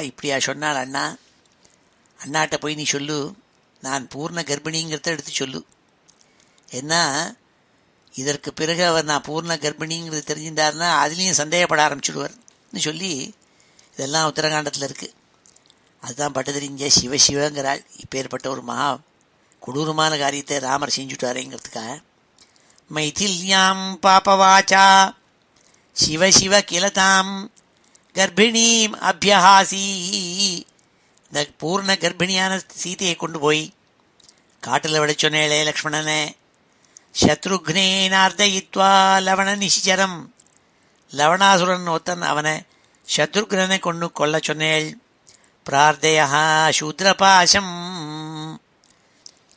இப்படியா சொன்னாள் அண்ணா, அண்ணாட்ட போய் நீ சொல்லு, நான் பூர்ண கர்ப்பிணிங்கிறத எடுத்து சொல்லு, ஏன்னா இதற்கு பிறகு அவர் நான் பூர்ண கர்ப்பிணிங்கிறது தெரிஞ்சிருந்தாருன்னா அதுலேயும் சந்தேகப்பட ஆரம்பிச்சுடுவார்னு சொல்லி இதெல்லாம் உத்தரகாண்டத்தில் இருக்குது. அதுதான் பட்டதறிஞ்ச சிவசிவங்கிறாள். இப்பேற்பட்ட ஒரு மகா கொடூரமான காரியத்தை ராமர் செஞ்சுட்டாரேங்கிறதுக்காக மைதில்யாம் பாபவாச்சா சிவ சிவ கிலதாம் கர்ப்பிணீம் அபியஹாசி. இந்த பூர்ண கர்ப்பிணியான சீதையை கொண்டு போய் காட்டில் விட சொன்னேளே லக்ஷ்மணனே, சத்ருக்னேனார்தயித்வா லவண நிசிச்சரம் லவணாசுரன் ஒருத்தன் அவனை சத்ருக்னனை கொண்டு கொல்ல சொன்னேள். பிரார்த்தயா சூத்ரபாசம்.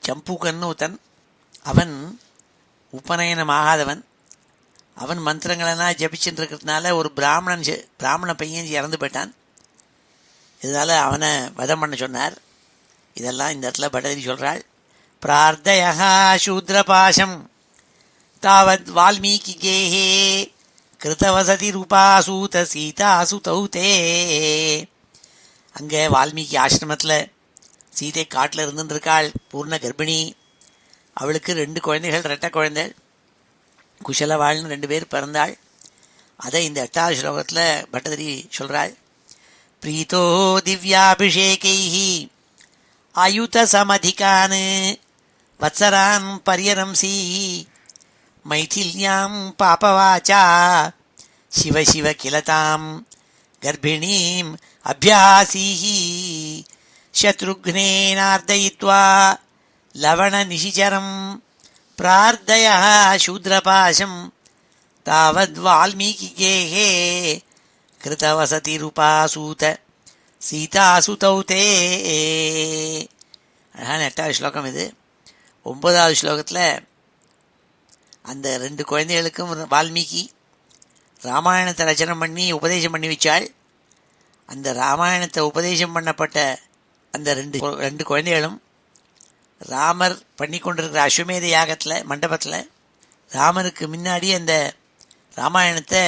சம்பூகன் ஒருத்தன், அவன் உபநயனம் ஆகாதவன். அவன் மந்திரங்களெல்லாம் ஜபிச்சுட்டு இருக்கிறதுனால ஒரு பிராமண பையன் இறந்து போயிட்டான். இதனால் அவனை வதம் பண்ண சொன்னார். இதெல்லாம் இந்த இடத்துல பட்டதிரி சொல்கிறாள். பிரார்த்தயா சூத்ரபாசம் தாவத் வால்மீகி கேஹே கிருதவசதி ரூபாசூத சீதாசுதௌ தே. அங்கே வால்மீகி ஆசிரமத்தில் சீதை காட்டில் இருந்துருக்காள், பூர்ண கர்ப்பிணி. அவளுக்கு 2 குழந்தைகள், ரெட்டை குழந்தைகள். குஷலவாள்னு 2 பேர் பிறந்தாள். அதை இந்த 8வது ஸ்லோகத்தில் பட்டதிரி சொல்கிறாள். பிரீத்தோ திவ்யாபிஷேகைஹி ஆயுத சமதிகான் வத்சரான் பரியரம்சி மைதில்யாம் பாபவாச்சா சிவ சிவ கிலதாம் கர்ப்பிணீம் அபியாசீஹி சத்ருக்னேனார்தயித்வா லவண நிஷிச்சரம் பிரார்த்தயா சூத்ரபாசம் தாவத் வால்மீகிகேஹே கிருதவசதிருபாசூத சீதாசுதௌ தே. அழகான 8வது ஸ்லோகம் இது. 9வது ஸ்லோகத்தில் அந்த 2 குழந்தைகளுக்கும் வால்மீகி ராமாயணத்தை ரச்சனை பண்ணி உபதேசம் பண்ணி வச்சாள். அந்த ராமாயணத்தை உபதேசம் பண்ணப்பட்ட அந்த 2 குழந்தைகளும் ராமர் பண்ணி கொண்டிருக்கிற அஸ்வமேத யாகத்தில் மண்டபத்தில் ராமருக்கு முன்னாடி அந்த ராமாயணத்தை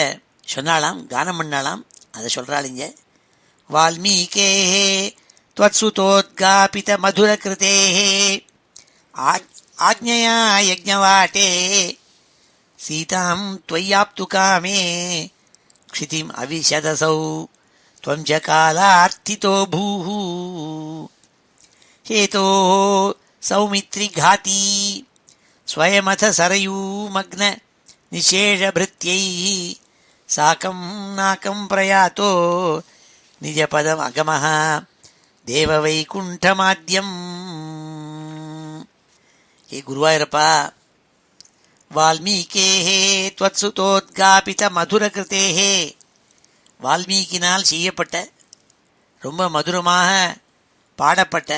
சொன்னாலாம், கானம் பண்ணாலாம். அதை சொல்கிறாளிங்க. வால்மீகே त्वत्सुतोद्गापित मधुरकृतेः आज्ञया यज्ञवाटे सीतां त्वय्याप्तु कामे क्षितिम् अविशदसौ त्वं च कालार्थितो भूः हेतो सौमित्रिघाती स्वयमथ सरयूमग्न निशेषभृत्यैः साकं नाकं प्रयातो निजपदम् अगमः தேவவைகுண்டமாத்யம். ஏ குருவாயூரப்பா, வால்மீகேஹே த்வத்சுதோத்காபித மதுரகிருத்தேஹே, வால்மீகினால் செய்யப்பட்ட ரொம்ப மதுரமாக பாடப்பட்ட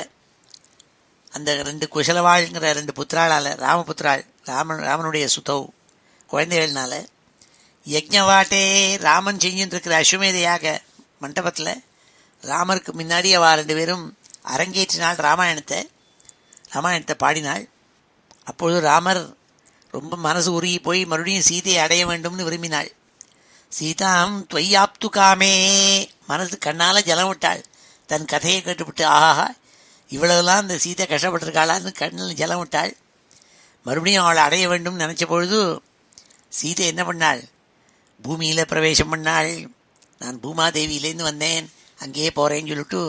அந்த 2 குஷலவாள்ங்கிற 2 புத்திராளால், ராமபுத்திராள், ராமனுடைய சுதௌ குழந்தைகள்னால யஜ்ஞவாட்டே ராமன் செஞ்சுட்டு இருக்கிற அஸ்வமேதையாக மண்டபத்தில் ராமருக்கு முன்னாடி அவ 2 பேரும் அரங்கேற்றினாள். ராமாயணத்தை பாடினாள். அப்பொழுது ராமர் ரொம்ப மனசு உருகி போய் மறுபடியும் சீதையை அடைய வேண்டும்னு விரும்பினாள். சீதாம் துவையாப்து காமே, மனசு கண்ணால் ஜலம் விட்டாள். தன் கதையை கேட்டுவிட்டு ஆஹா இவ்வளவுலாம் இந்த சீதை கஷ்டப்பட்டிருக்காளான்னு கண்ணில் ஜலம் விட்டாள். மறுபடியும் அவளை அடைய வேண்டும் நினச்ச பொழுது சீதை என்ன பண்ணாள்? பூமியில் பிரவேசம் பண்ணாள். நான் பூமாதேவியிலேருந்து வந்தேன், அங்கேயே போகிறேன்னு சொல்லிட்டு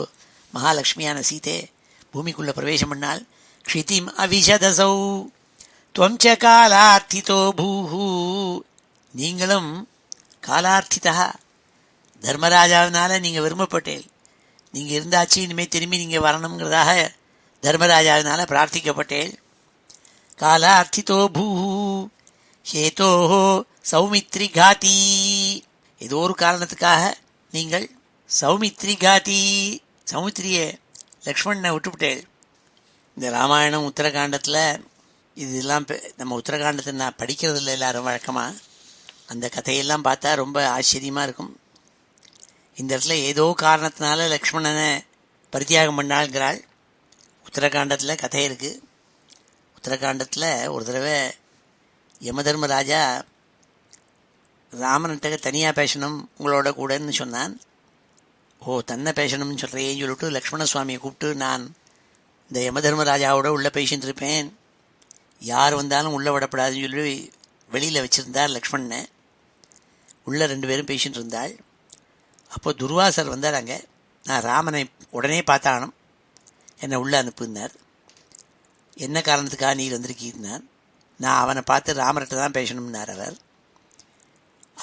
மகாலட்சுமியான சீதை பூமிக்குள்ளே பிரவேசம் பண்ணாள். க்ஷிதிம் அவிஷதசௌ துவம் ச காலார்த்திதோ பூஹு, நீங்களும் காலார்த்திதா, தர்மராஜாவினால நீங்கள் விரும்பப்பட்டேன். நீங்கள் இருந்தாச்சு, இனிமேல் திரும்பி நீங்கள் வரணுங்கிறதாக தர்மராஜாவினால பிரார்த்திக்கப்பட்டேன். காலார்த்திதோ பூஹு ஹேதோ சௌமித்ரி காதி, ஏதோ ஒரு காரணத்துக்காக நீங்கள் சௌமித்ரி காதி, சௌமித்ரியை லக்ஷ்மணனை விட்டுவிட்டேள். இந்த ராமாயணம் உத்தரகாண்டத்தில் இதெல்லாம் நம்ம உத்தரகாண்டத்தை நான் படிக்கிறது இல்லை எல்லாரும் வழக்கமாக. அந்த கதையெல்லாம் பார்த்தா ரொம்ப ஆச்சரியமாக இருக்கும். இந்த இடத்துல ஏதோ காரணத்தினால லக்ஷ்மணனை பரித்தியாகம் பண்ணாள்கிறாள். உத்தரகாண்டத்தில் கதை இருக்குது. உத்தரகாண்டத்தில் ஒரு தடவை யமதர்மராஜா ராமன்கிட்ட தனியாக பேசணும் உங்களோட கூடன்னு சொன்னான். ஓ, தன்னை பேசணும்னு சொல்கிறேன்னு சொல்லிட்டு லக்ஷ்மண சுவாமியை கூப்பிட்டு, நான் இந்த யமதர்மராஜாவோட உள்ளே பேசிகிட்டு இருப்பேன், யார் வந்தாலும் உள்ளே விடப்படாதுன்னு சொல்லி வெளியில் வச்சுருந்தார் லக்ஷ்மணனை. உள்ளே 2 பேரும் பேசிகிட்டு இருந்தாள். அப்போது துர்வாசர் வந்தார். அங்கே நான் ராமனை உடனே பார்த்தானும், என்னை உள்ளே அனுப்புனார். என்ன காரணத்துக்காக நீர் வந்திருக்கீர்னார். நான் அவனை பார்த்து ராமர்கிட்ட தான் பேசணும்னார் அவர்.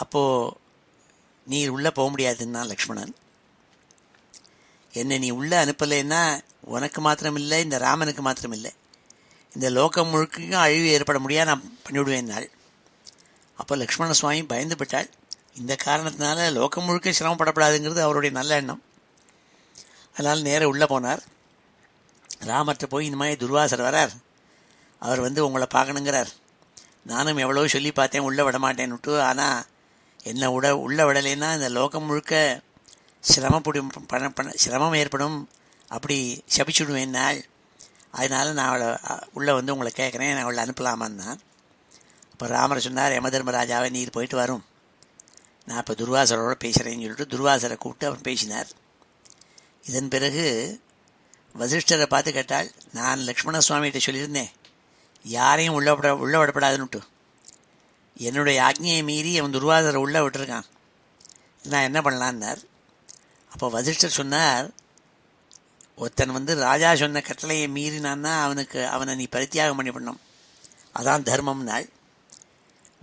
அப்போது நீர் உள்ளே போக முடியாதுன்னா லக்ஷ்மணன், என்னை நீ உள்ளே அனுப்பலைன்னா உனக்கு மாத்திரம் இல்லை, இந்த ராமனுக்கு மாத்திரம் இல்லை, இந்த லோகம் முழுக்கையும் அழிவு ஏற்பட முடியாது, நான் பண்ணிவிடுவேன் நாள். அப்போ லக்ஷ்மண சுவாமி பயந்து விட்டாள். இந்த காரணத்தினால லோகம் முழுக்க சிரமப்படப்படாதுங்கிறது அவருடைய நல்ல எண்ணம். அதனால் நேராக உள்ளே போனார். ராமர்கிட்ட போய் இந்த மாதிரி துர்வாசர் வரார், அவர் வந்து உங்களை பார்க்கணுங்கிறார். நானும் எவ்வளோ சொல்லி பார்த்தேன், உள்ளே விடமாட்டேன்னுட்டு. ஆனால் என்னை உள்ளே விடலைன்னா இந்த லோகம் முழுக்க சிரமம் ஏற்படும், அப்படி சபிச்சுடுவேன் நாள். அதனால் நான் அவளை உள்ளே வந்து உங்களை கேட்குறேன், நான் அவளை அனுப்பலாமான்னா. இப்போ ராமர் சொன்னார், யமதர்மராஜாவை நீர் போயிட்டு வரும், நான் இப்போ துர்வாசரோடு பேசுகிறேன்னு சொல்லிட்டு துர்வாசரை கூப்பிட்டு அவர் பேசினார். இதன் பிறகு வசிஷ்டரை பார்த்து கேட்டாள், நான் லக்ஷ்மண சுவாமிகிட்ட சொல்லியிருந்தேன் யாரையும் உள்ள விடப்படாதுன்னுட்டு. என்னுடைய ஆக்ஞையை மீறி அவன் துர்வாசரை உள்ளே விட்டுருக்கான், நான் என்ன பண்ணலான்னார். அப்போ வசிஷ்டர் சொன்னார், ஒருத்தன் வந்து ராஜா சொன்ன கட்டளையை மீறினான்னா அவனை நீ பரித்தியாகம் பண்ணி பண்ணணும், அதான் தர்மம் நாள்.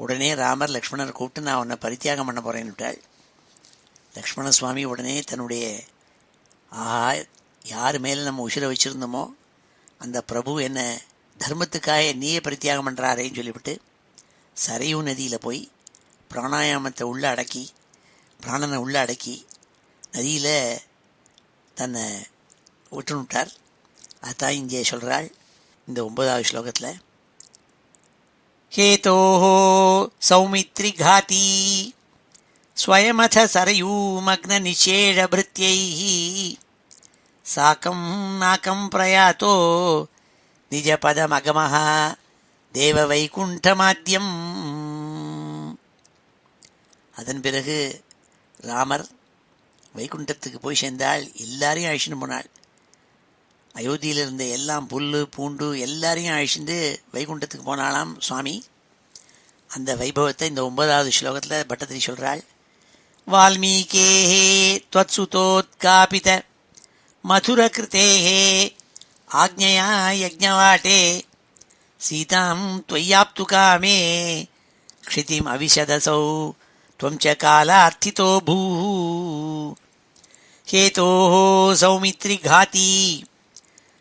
உடனே ராமர் லக்ஷ்மணரை கூப்பிட்டு நான் உன்னை பரித்தியாகம் பண்ண போகிறேன்னு விட்டாள். லக்ஷ்மண சுவாமி உடனே தன்னுடைய யார் மேலே நம்ம உசிரை வச்சுருந்தோமோ அந்த பிரபு என்ன தர்மத்துக்காக என்னையே பரித்தியாகம் பண்ணுறாரேன்னு சொல்லிவிட்டு சரையூ நதியில் போய் பிராணாயாமத்தை பிராணனை உள்ளே அடக்கி நதியில் தன்னை விட்டுனுட்டார். அதுதான் இங்கே சொல்கிறாள் இந்த 9வது ஸ்லோகத்தில், हेतोः सौमित्रिघाती स्वयमथ सरयूमग्ननिषेढभृत्यैः साकं नाकं प्रयातो निजपदमगमः தேவவைகுண்டமாத்யம். அதன் பிறகு ராமர் வைகுண்டத்துக்கு போய் சேர்ந்தால் எல்லாரையும் அழிச்சுட்டு போனாள். அயோத்தியில் இருந்த எல்லாம் புல் பூண்டு எல்லாரையும் அழிச்சுட்டு வைகுண்டத்துக்கு போனாலாம் சுவாமி. அந்த வைபவத்தை இந்த 9வது ஸ்லோகத்தில் பட்டத்திரி சொல்கிறாள். வால்மீகேஹே த்வத்சுதோத்காபித மதுரகிருதேஹே ஆக்ஞயா யஜ்ஞவாட்டே சீதாம் त्वय्याप्तु कामे क्षितिम् अविशदसौ त्वं च कालार्थितो भूः हेतोः सौमित्रिघाती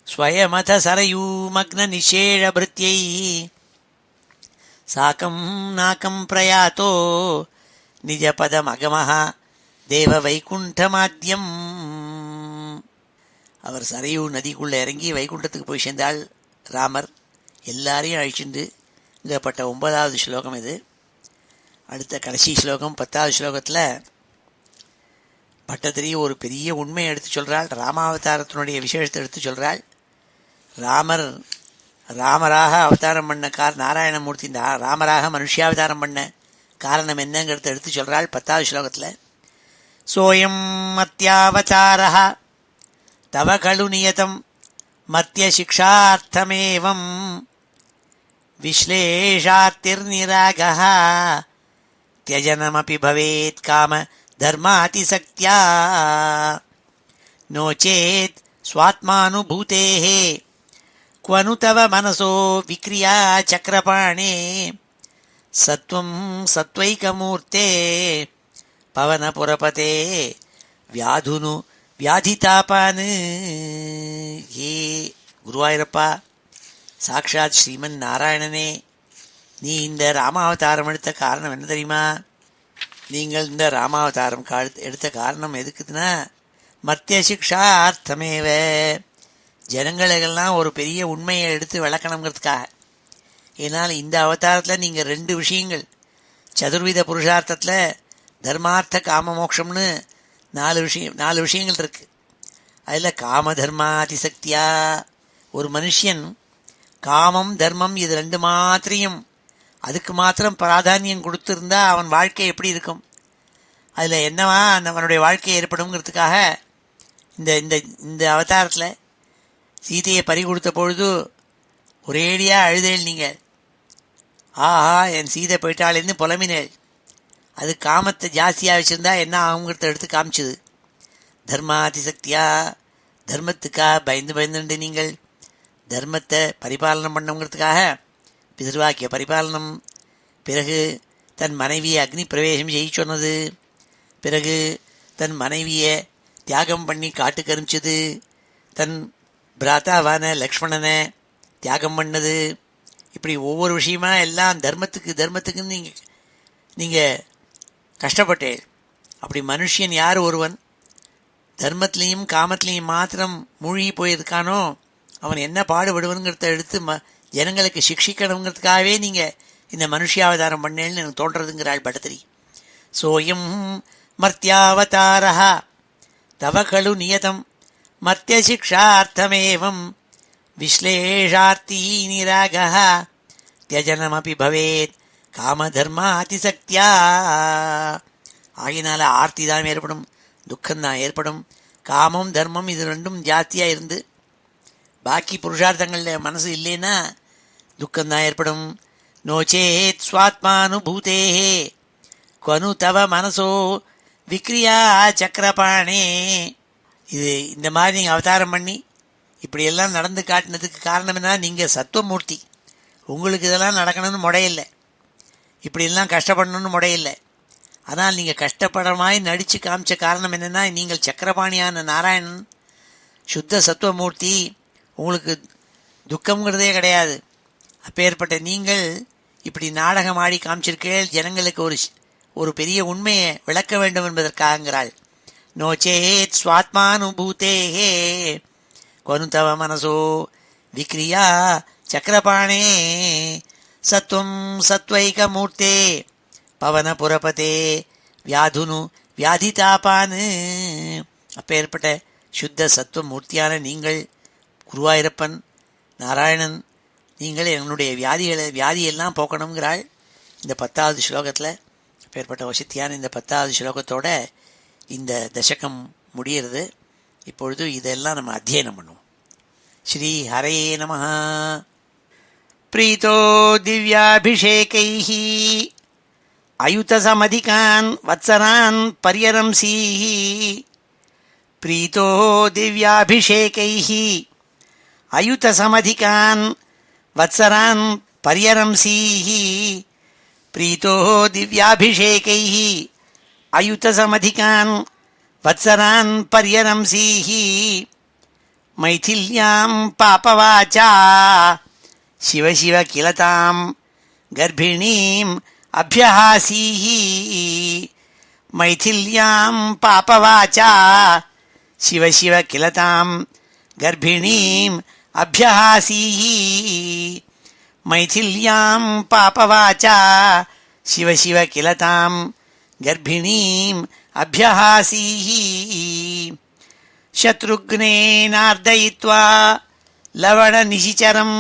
स्वयमथ सरयूमग्ननिषेढभृत्यैः साकं नाकं प्रयातो निजपदमगमः தேவவைகுண்டமாத்யம். அவர் சரையூ நதிக்குள்ளே இறங்கி வைகுண்டத்துக்கு போய் சேர்ந்தாள் ராமர். எல்லாரையும் அழிச்சுண்டு இங்கப்பட்ட 9வது ஸ்லோகம் இது. அடுத்த கடைசி ஸ்லோகம் 10வது ஸ்லோகத்தில் பட்டத்திரி ஒரு பெரிய உண்மையை எடுத்து சொல்கிறாள். ராமாவதாரத்தினுடைய விசேஷத்தை எடுத்து சொல்கிறாள். ராமராக அவதாரம் பண்ண நாராயணமூர்த்தி ராமராக மனுஷியாவதாரம் பண்ண காரணம் என்னங்கிறத எடுத்து சொல்கிறாள் 10வது ஸ்லோகத்தில். சோயம் மத்யாவதாரः தவ கலு நியதம் மர்த்திய சிக்ஷார்த்தமேவம் விஸ்லேஷார்த்திர்நிராகः त्यजनमपि भवेत् काम धर्मातिसक्त्या नो चेत् स्वात्मानुभूतेः क्वनु तव मनसो विक्रिया चक्रपाणे सत्वं सत्वैकमूर्ते पवनपुरपते व्याधुनु व्याधितापान्. हे குருவாயூரப்பா, சாக்ஷாத் ஸ்ரீமன் நாராயணனே, நீ இந்த ராமாவதாரம் எடுத்த காரணம் என்ன தெரியுமா? நீங்கள் இந்த ராமாவதாரம் எடுத்த காரணம் எதுக்குதுன்னா மத்திய சிக்ஷா அர்த்தமேவ, ஜனங்களுக்கெல்லாம் ஒரு பெரிய உண்மையை எடுத்து விளக்கணுங்கிறதுக்காக. ஏன்னால் இந்த அவதாரத்தில் நீங்கள் 2 விஷயங்கள், சதுர்வித புருஷார்த்தத்தில் தர்மார்த்த காம மோட்சம்னு 4 விஷயங்கள் இருக்குது. அதில் காம தர்மாதிசக்தியா ஒரு மனுஷன் காமம் தர்மம் இது 2 மாத்திரையும் அதுக்கு மாத்திரம் பிராதானியம் கொடுத்துருந்தா அவன் வாழ்க்கை எப்படி இருக்கும், அதில் என்னவா அவனுடைய வாழ்க்கை ஏற்படுங்கிறதுக்காக இந்த இந்த இந்த அவதாரத்தில் சீதையை பறி கொடுத்த பொழுது ஒரேடியாக அழுதேள் நீங்கள். ஆஹா என் சீதை போயிட்டாளேன்னு புலம்பினேள். அது காமத்தை ஜாஸ்தியாக வச்சுருந்தா என்ன ஆகுங்கிறத எடுத்து காமிச்சுது. தர்மாதிசக்தியா தர்மத்துக்காக பயந்துண்டு நீங்கள் தர்மத்தை பரிபாலனம் பண்ணுங்கிறதுக்காக பிதர்வாக்கிய பரிபாலனம், பிறகு தன் மனைவியை அக்னி பிரவேசம் செய்ய சொன்னது, பிறகு தன் மனைவியை தியாகம் பண்ணி காட்டுக்கு அனுப்பிச்சது, தன் பிராத்தாவான லக்ஷ்மணனை தியாகம் பண்ணது, இப்படி ஒவ்வொரு விஷயமா எல்லாம் தர்மத்துக்குன்னு நீங்கள் கஷ்டப்பட்டேன். அப்படி மனுஷன் யார் ஒருவன் தர்மத்திலையும் காமத்திலையும் மாத்திரம் மூழ்கி போயிருக்கானோ அவன் என்ன பாடுபடுவனுங்கிறத எடுத்து ஜனங்களுக்கு சிக்ஷிக்கணுங்கிறதுக்காகவே நீங்கள் இந்த மனுஷியாவதாரம் பண்ணேன்னு எனக்கு தோன்றதுங்கிறாள் பட்டத்திரி. சோயம் மர்த்தியாவதாரா தவ கலு நியதம் மர்த்தியசிக்ஷார்த்தமேவம் விஸ்லேஷார்த்தி நிராகா தியஜனமபி பவேத் காமதர்மாதிசக்தியா. ஆகினால ஆர்த்தி தான் ஏற்படும், துக்கம்தான் ஏற்படும். காமம் தர்மம் இது ரெண்டும் ஜாஸ்தியாக இருந்து பாக்கி புருஷார்த்தங்களில் மனசு இல்லைன்னா துக்கம்தான் ஏற்படும். நோச்சேத் ஸ்வாத்மானுபூதே கொனு தவ மனசோ விக்ரியா சக்கரபாணே. இது இந்த மாதிரி நீங்கள் அவதாரம் பண்ணி இப்படியெல்லாம் நடந்து காட்டினதுக்கு காரணம் என்ன? நீங்கள் சத்துவமூர்த்தி, உங்களுக்கு இதெல்லாம் நடக்கணும்னு முடையில்லை, இப்படியெல்லாம் கஷ்டப்படணும்னு முடையில்லை. ஆனால் நீங்கள் கஷ்டப்படுற மாதிரி நடித்து காமிச்ச காரணம் என்னென்னா நீங்கள் சக்கரபாணியான நாராயணன் சுத்த சத்துவமூர்த்தி, உங்களுக்கு துக்கம்ங்கிறதே கிடையாது. அப்பேற்பட்ட நீங்கள் இப்படி நாடகம் ஆடி காமிச்சிருக்கேள், ஜனங்களுக்கு ஒரு பெரிய உண்மையை விளக்க வேண்டும் என்பதற்காகங்கிறாள். நோச்சேத் ஸ்வாத்மானுபூதே கொனு தவ மனசோ விக்ரியா சக்கரபாணே சத்வம் சத்வைகமூர்த்தே பவனபுரபதே வியாதுனு வியாதிதாபானு. அப்பேற்பட்ட சுத்த சத்துவமூர்த்தியான நீங்கள் குருவாயூரப்பன் நாராயணன், நீங்கள் என்னுடைய வியாதியெல்லாம் போக்கணுங்கிறாள் இந்த 10வது ஸ்லோகத்தில். அப்பேற்பட்ட வசத்தியான இந்த 10வது ஸ்லோகத்தோட இந்த தசகம் முடிகிறது. இப்பொழுது இதெல்லாம் நம்ம அத்தியனம் பண்ணுவோம். ஸ்ரீ ஹரே நமஹ. பிரீதோ திவ்யாபிஷேகைஹ அயுதசமதிகான் வத்சரான் பர்யரம்சீஹ. பிரீதோ திவ்யாபிஷேகைஹ அயுதசமதிகான் வத்சரான் பர்யரம்சீஹ. பிரீதோ திவ்யாபிஷேகைஹ அயுதசமதிகான் வத்சரான் பர்யரம்சீஹ. மைथिल्यां பாபவாச்சா சிவ சிவ கிலதாம் கர்ப்பிணீம் அபியஹாசீஹ. மைथिल्यां பாபவாச்சா சிவ சிவ கிலதாம் கர்ப்பிணீம் அபியஹாசீஹ. மைथिल्यां பாபவாச்சா சிவ சிவ கிலதாம் கர்ப்பிணீம் அபியஹாசீஹ. சத்ருக்னேனார்தயித்வா லவணநிசிச்சரம்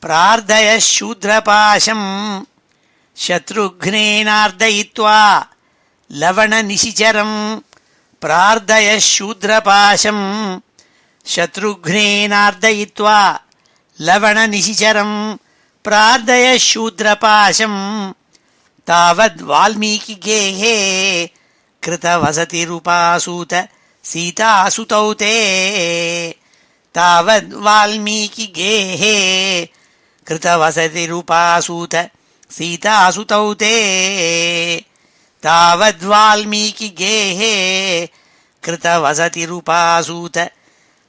பிரார்த்தய சூத்ரபாசம். சத்ருக்னேனார்தயித்வா லவணநிசிச்சரம் பிரார்த்தய சூத்ரபாசம். சத்ருக்னேனார்தயித்வா லவணநிசிச்சரம் பிரார்த்தய சூத்ரபாசம். தாவத் வால்மீகிகேஹே கிருதவசதிருபாசூத சீதாசுதௌ தே. தாவத் வால்மீகிகேஹே கிருதவசதிருபாசூத சீதாசுதௌ தே. தாவத் வால்மீகிகேஹே கிருதவசதிருபாசூத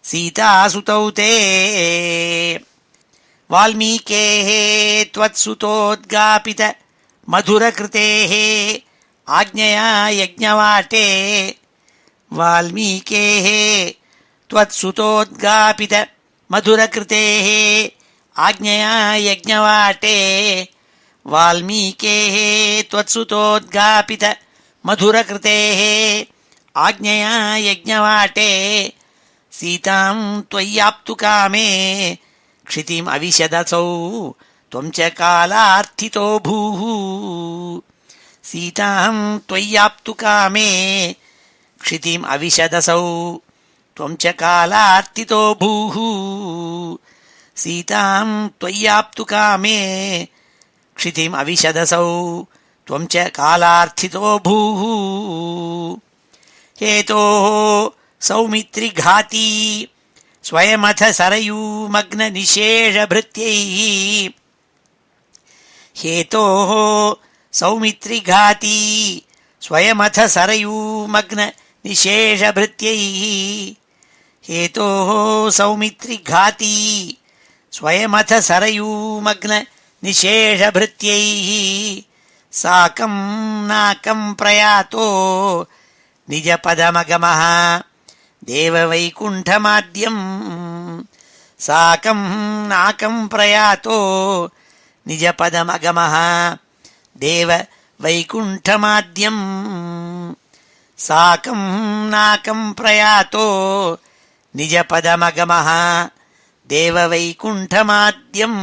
சீதாசுதௌ தே. வால்மீகேஹே த்வத்சுதோத்காபித மதுரகிருதேஹ ஆக்ஞயா யஜ்ஞவாட்டே. வால்மீகேஹ த்வத்சுதோத்காபித மதுரகிருதேஹ ஆக்ஞயா யஜ்ஞவாட்டே. வால்மீகேஹ த்வத்சுதோத்காபித மதுரகிருதேஹ ஆக்ஞயா யஜ்ஞவாட்டே. சீதாம் த்வய்யாப்து காமே க்ஷிதிம் அவிஷதசௌ त्वं च कालार्थितो भूः. सीतां त्वय्याप्तु कामे क्षितिम् अविशदसौ त्वं च कालार्थितो भूः. सीतां त्वय्याप्तु कामे क्षितिम् अविशदसौ त्वं च कालार्थितो भूः. हेतोः सौमित्रिघाती स्वयमथ सरयूमग्ननिशेषभृत्यैः. हेतोः सौमित्रिघाती स्वयमथ सरयूमग्ननिशेषभृत्यैः. हेतोः सौमित्रिघाती स्वयमथ सरयूमग्ननिशेषभृत्यैः. साकं नाकं प्रयातो निजपदमगमः देववैकुण्ठमाद्यम् साकं नाकं प्रयातो निजपदमगमः देववैकुण्ठमाद्यम् साकं नाकं प्रयातो निजपदमगमः देववैकुण्ठमाद्यम्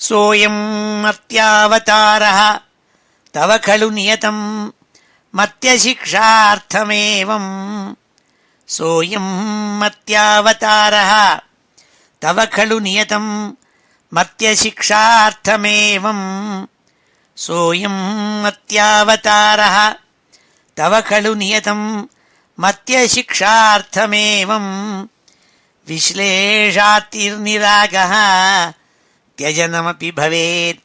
सोऽयं मर्त्यावतारः तव खलु नियतं मर्त्यशिक्षार्थमेवं सोऽयं मर्त्यावतारः तव खलु नियतं मर्त्यशिक्षार्थमेवं सोऽयं मर्त्यावतारः तव खलु नियतं मर्त्यशिक्षार्थमेवं विश्लेषातिर्निरागः त्यजनमपि भवेत्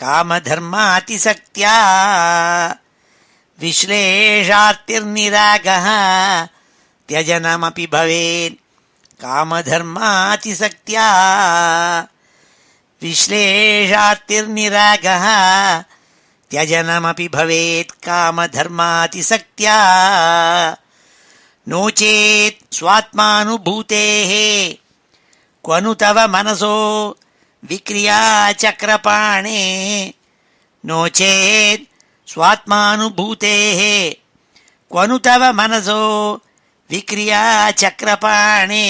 कामधर्मातिसक्त्या विश्लेषातिर्निरागः त्यजनमपि भवेत् कामधर्मातिसक्त्या विश्लेषातिर्निरागः त्यजनमपि भवेत् कामधर्मातिसक्त्या नो चेत् स्वात्मानुभूतेः क्वनु तव मनसो विक्रियाचक्रपाणे नो चेत् स्वात्मानुभूतेः क्वनु तव मनसो विक्रियाचक्रपाणे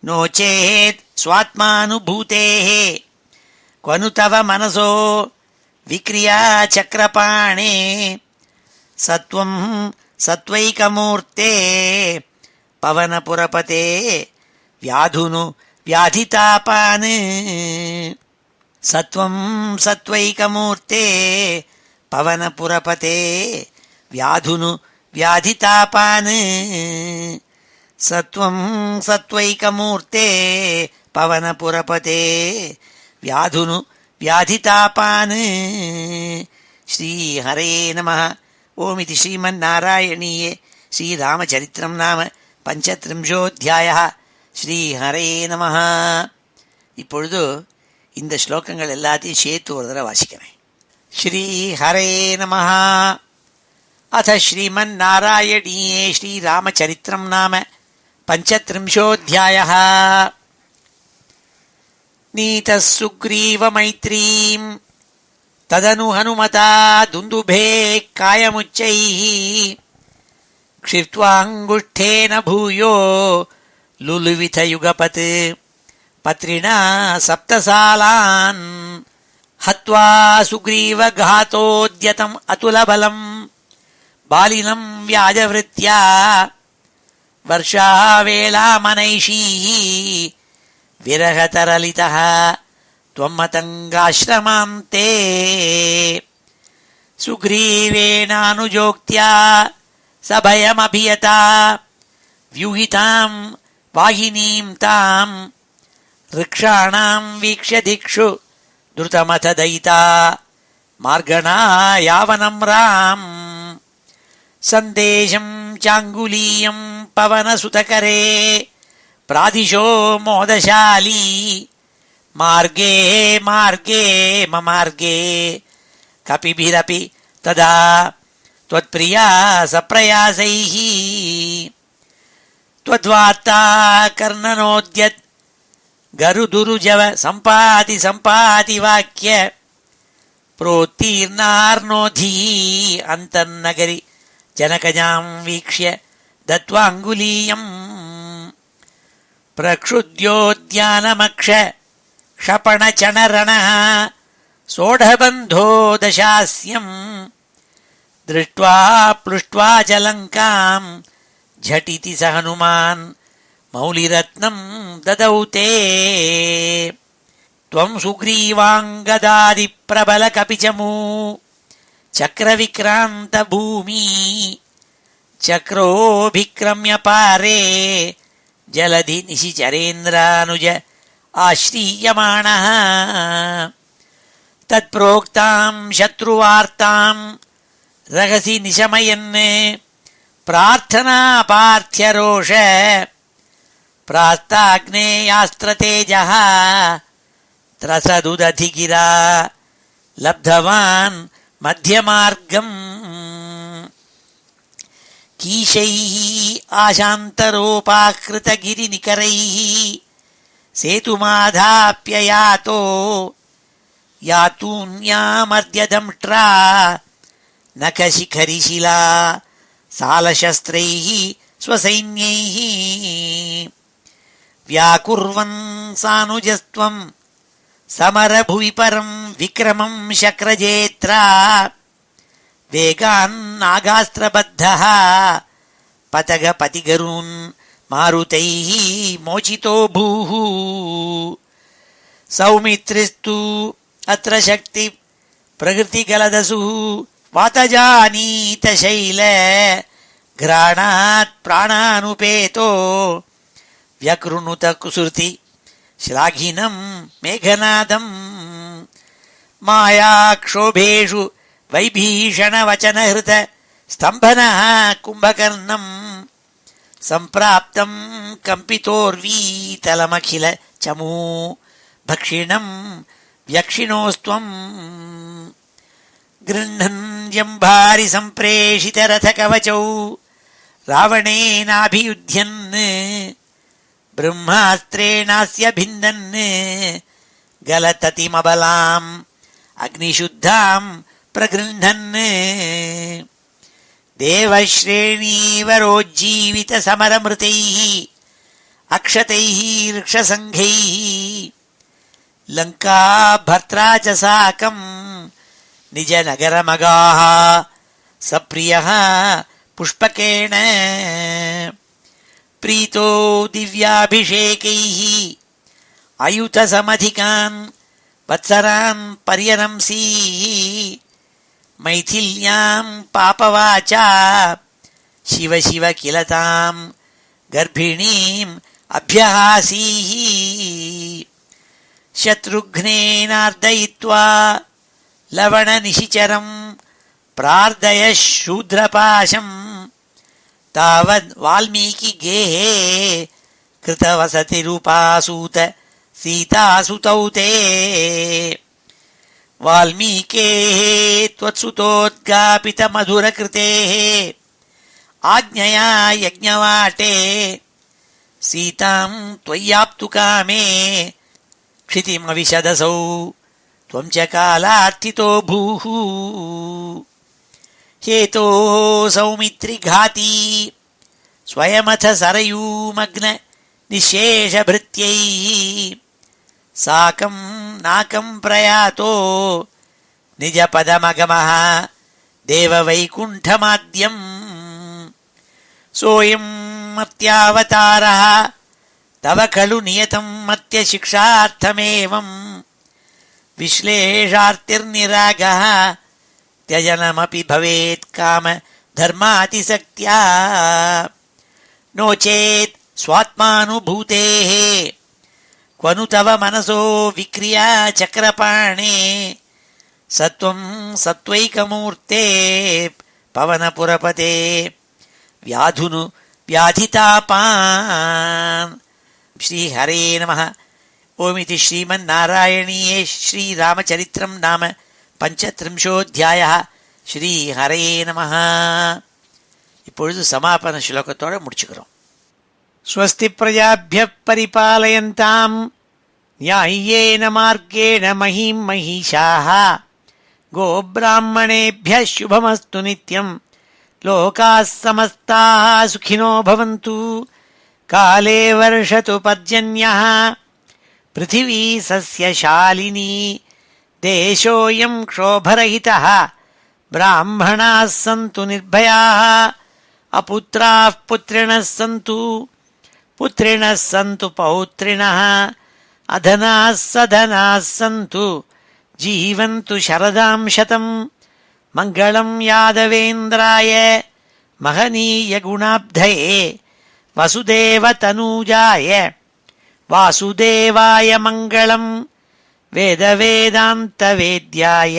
नो चेत् स्वात्मानुभूतेः क्वनु तव मनसो विक्रियाचक्रपाणे सत्वं सत्वैकमूर्ते पवनपुरपते व्याधुनु व्याधितापान् सत्वं सत्वैकमूर्ते पवनपुरपते व्याधुनु व्याधितापान् सत्वं सत्वैकमूर्ते पवनपुरपते व्याधुनु व्याधितापान् श्रीहरे नमः ओमिति श्रीमन्नारायणीये श्रीरामचरित्रं नाम பஞ்சத்ரிம்சோऽத்தியாயः ஸ்ரீஹரே நமஹ. இப்பொழுது இந்த ஸ்லோகங்கள் எல்லாத்தையும் சேர்த்து ஒரு தடவை வாசிக்கிறேன். ஸ்ரீஹரே நமஹ. அத ஸ்ரீமன்னாராயணீயே ஸ்ரீராமச்சரித்திரம் நாம பஞ்சத்ரிம்சோऽத்தியாயः. नीतः सुग्रीवमैत्रीम् तदनु हनुमता दुन्दुभे कायमुच्चैः क्षिप्त्वाङ्गुष्ठेन भूयो लुलुविथयुगपत् पत्रिणा सप्तसालान् हत्वा सुग्रीवघातोद्यतम् अतुलबलम् बालिनम् व्याजवृत्त्या वर्षावेलामनैषीः विरहतरलितः त्वमतङ्गाश्रमान्ते सुग्रीवेणानुजोक्त्या सभयमभियता व्यूहिताम् वाहिनीम् ताम् वृक्षाणाम् वीक्ष्य दिक्षु द्रुतमथ दयिता मार्गणा यावनम् राम् सन्देशम् चाङ्गुलीयम् पवनसुतकरे प्रादिशो मोदशाली मार्गे मार्गे ममार्गे कपिभिरपि तदा त्वत्प्रिया सप्रयासैः त्वद्वार्ता कर्णनोद्यत् गरुदुरुजव सम्पाति सम्पाति वाक्य प्रोत्तीर्णार्णोधी अन्तर्नगरि जनकजां वीक्ष्य दत्त्वाङ्गुलीयम् प्रक्षुद्योद्यानमक्ष क्षपणचणरणः सोढबन्धो दशास्यम् दृष्ट्वा प्लुष्ट्वा च लङ्काम् झटिति स हनुमान् मौलिरत्नम् ददौ ते त्वम् सुग्रीवाङ्गदादिप्रबलकपिचमू चक्रविक्रान्तभूमी चक्रोऽभिक्रम्य पारे जलधि निशिचरेन्द्रानुज आश्रीयमाणः तत्प्रोक्ताम् शत्रुवार्ताम् रहसि निशमयन् प्रार्थनापार्थ्यरोष प्रास्ताग्नेयास्त्रतेजः त्रसदुदधिगिरा லப்தவான் மத்தியமார்க்கம் கீஷைः ஆசாந்தரோபாக்கிருதகிரிநிகரைः சேதுமாதாப்யயாதோ யாத்தூன்யாமர்த்யதம்ष्ट्रा நகசிகரிशिला சாலசஸ்திரைः ஸ்வசைன்யைः व्याकुर्वन् सानुजस्त्वं समरभुवि परं विक्रमं शक्रजेत्रा वेगान्नागास्त्रबद्धः पतगपतिगरून् मारुतैः मोचितो भूः सौमित्रिस्तु अत्र शक्ति प्रकृतिगलदसुः वातजानीतशैल घ्राणात् प्राणानुपेतो व्यकृणुत कुसुर्ति श्लाघिनं मेघनादं मायाक्षोभेषु वैभीषणवचनहृत स्तम्भनः कुम्भकर्णं सम्प्राप्तं कम्पितोर्वीतलमखिल चमू भक्षिणं व्यक्षिणोस्त्वं गृह्णन्यम्भारि सम्प्रेषितरथकवचौ रावणेनाभियुध्यन् ब्रह्मास्त्रेणास्य भिन्दन् गलततिमबलाम् अग्निशुद्धां प्रगृह्णन् देवश्रेणीवरोज्जीवितसमरमृतैः अक्षतैः वृक्षसङ्घैः लङ्काभर्त्रा च साकं निजनगरमगाः सप्रियः पुष्पकेण प्रीतो दिव्याभिषेकैः अयुतसमधिकान् वत्सरान् पर्यनंसीः मैथिल्यां पापवाचा शिव शिव किल तां गर्भिणीम् अभ्यहासीः शत्रुघ्नेनार्दयित्वा लवणनिशिचरं प्रार्दय शूद्रपाशं तावद् वाल्मीकिगेहे कृतवसतिरूपासूत सीतासुतौ ते वाल्मीकेः त्वत्सुतोद्गापितमधुरकृतेः आज्ञया यज्ञवाटे सीतां त्वय्याप्तुकामे क्षितिमविशदसौ त्वं च कालार्थितो भूः हेतो सौमित्रिघाती स्वयमथ सरयूमग्न निःशेषभृत्यैः साकं नाकं प्रयातो निजपदमगमः देववैकुण्ठमाद्यम् सोऽयं मत्यावतारः तव खलु नियतं मत्यशिक्षार्थमेवं विश्लेषार्तिर्निरागः त्यजनमपि भवेत् काम धर्मातिसक्त्या नो चेत् स्वात्मानुभूतेः क्वनु तव मनसो विक्रिया चक्रपाणे सत्वं सत्वैकमूर्ते पवनपुरपते व्याधुनु व्याधितापान् श्रीहरे नमः ओमिति श्रीमन्नारायणीये श्रीरामचरित्रं नाम पंचत्रिंशोऽध्यायः ஸ்ரீஹரே நமஹ. இப்பொழுது சமாபன ஸ்லோகத்தோட முடிச்சுக்கிறோம். ஸ்வஸ்தி பிரஜாப்யः பரிபாலயந்தாம் ந்யாயேன மார்கேண மஹீம் மஹீஷாः கோப்ராஹ்மணேभ्यः शुभमस्तु नित्यं लोकाः समस्ताः सुखिनो भवन्तु काले वर्षतु पर्जन्यः पृथिवी सस्यशालिनी देशोऽयं क्षोभरहितः ब्राह्मणाः सन्तु निर्भयाः अपुत्राः पुत्रिणः सन्तु पुत्रिणः सन्तु पौत्रिणः अधनाः सधनाः सन्तु जीवन्तु शरदां शतं मङ्गलं यादवेन्द्राय महनीयगुणाब्धये वसुदेवतनूजाय वासुदेवाय मङ्गलं वेदवेदान्तवेद्याय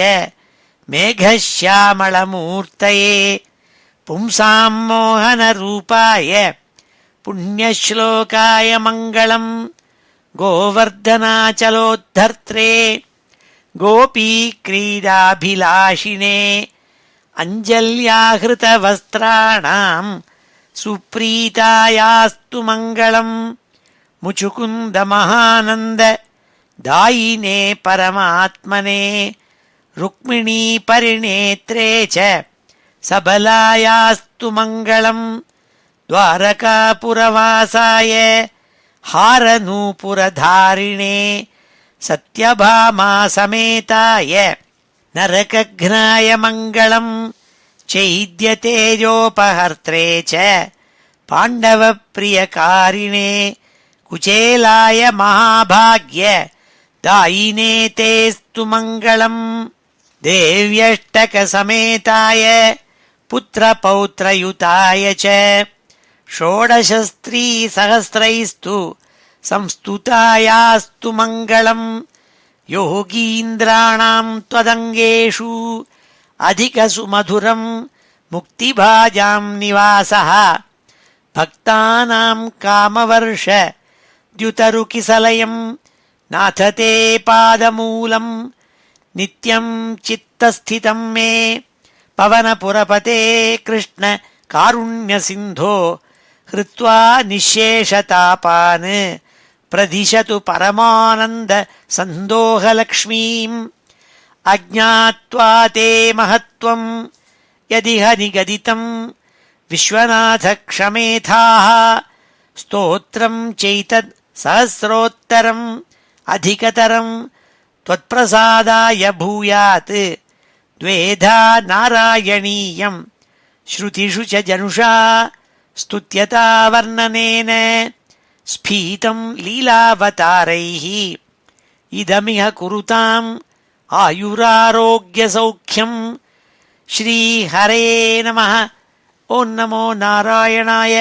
मेघश्यामलमूर्तये पुंसां मोहनरूपाय पुण्यश्लोकाय मङ्गलं गोवर्धनाचलोद्धर्त्रे गोपीक्रीडाभिलाषिणे अञ्जल्याहृतवस्त्राणां सुप्रीतायास्तु मङ्गलम् मुचुकुन्दमहानन्द दायिने परमात्मने रुक्मिणी परिणेत्रे च सबलायास्तु मङ्गलम् द्वारकापुरवासाय हारनूपुरधारिणे सत्यभामा समेताय नरकघ्नाय मङ्गलम् चैद्यतेजोपहर्त्रे च पाण्डवप्रियकारिणे कुचेलाय महाभाग्य दायिने तेस्तु मङ्गलम् देव्यष्टकसमेताय पुत्रपौत्रयुताय च षोडशस्त्रीसहस्रैस्तु संस्तुतायास्तु मङ्गलम् योगीन्द्राणां त्वदङ्गेषु अधिकसुमधुरम् मुक्तिभाजां निवासः भक्तानां कामवर्ष द्युतरुकिसलयम् नाथ ते पादमूलम् नित्यं चित्तस्थितं मे पवनपुरपते कृष्ण कारुण्यसिन्धो हृत्वा निःशेषतापान् प्रदिशतु परमानन्द सन्दोहलक्ष्मीम् अज्ञात्वा ते महत्त्वम् यदिह निगदितम् विश्वनाथ क्षमेथाः स्तोत्रम् चैतत् सहस्रोत्तरम् अधिकतरम् त्वत्प्रसादाय भूयात् द्वेधा नारायणीयम् श्रुतिषु च जनुषा स्तुत्यता वर्णनेन स्फीतम् लीलावतारैः इदमिह कुरुताम् आयुरारोग्यसौख्यम् श्रीहरे नमः। ॐ नमो नारायणाय।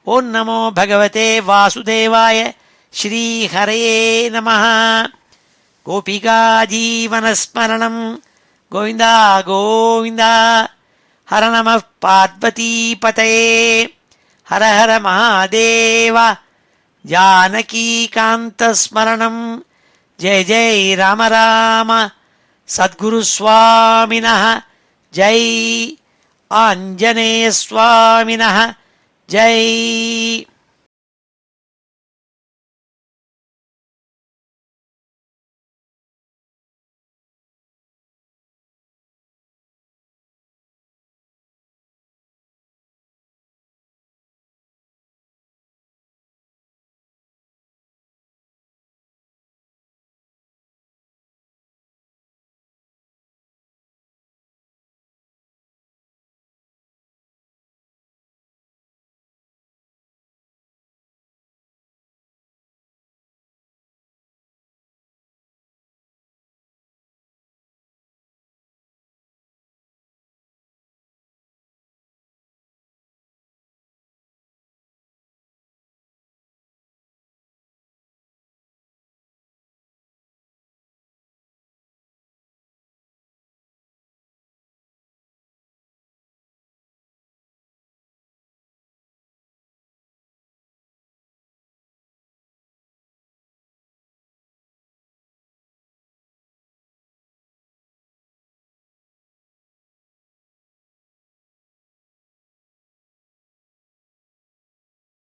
ॐ नमो भगवते वासुदेवाय। श्रीहरे नमः। गोपिका जीवनस्मरणम् गोविन्द गोविन्द। हर नमः पार्वतीपतये। हर हर महादेव। जानकीकान्तस्मरणम्। जय जय राम राम। सद्गुरुस्वामिनः जय। आञ्जनेयस्वामिनः जय।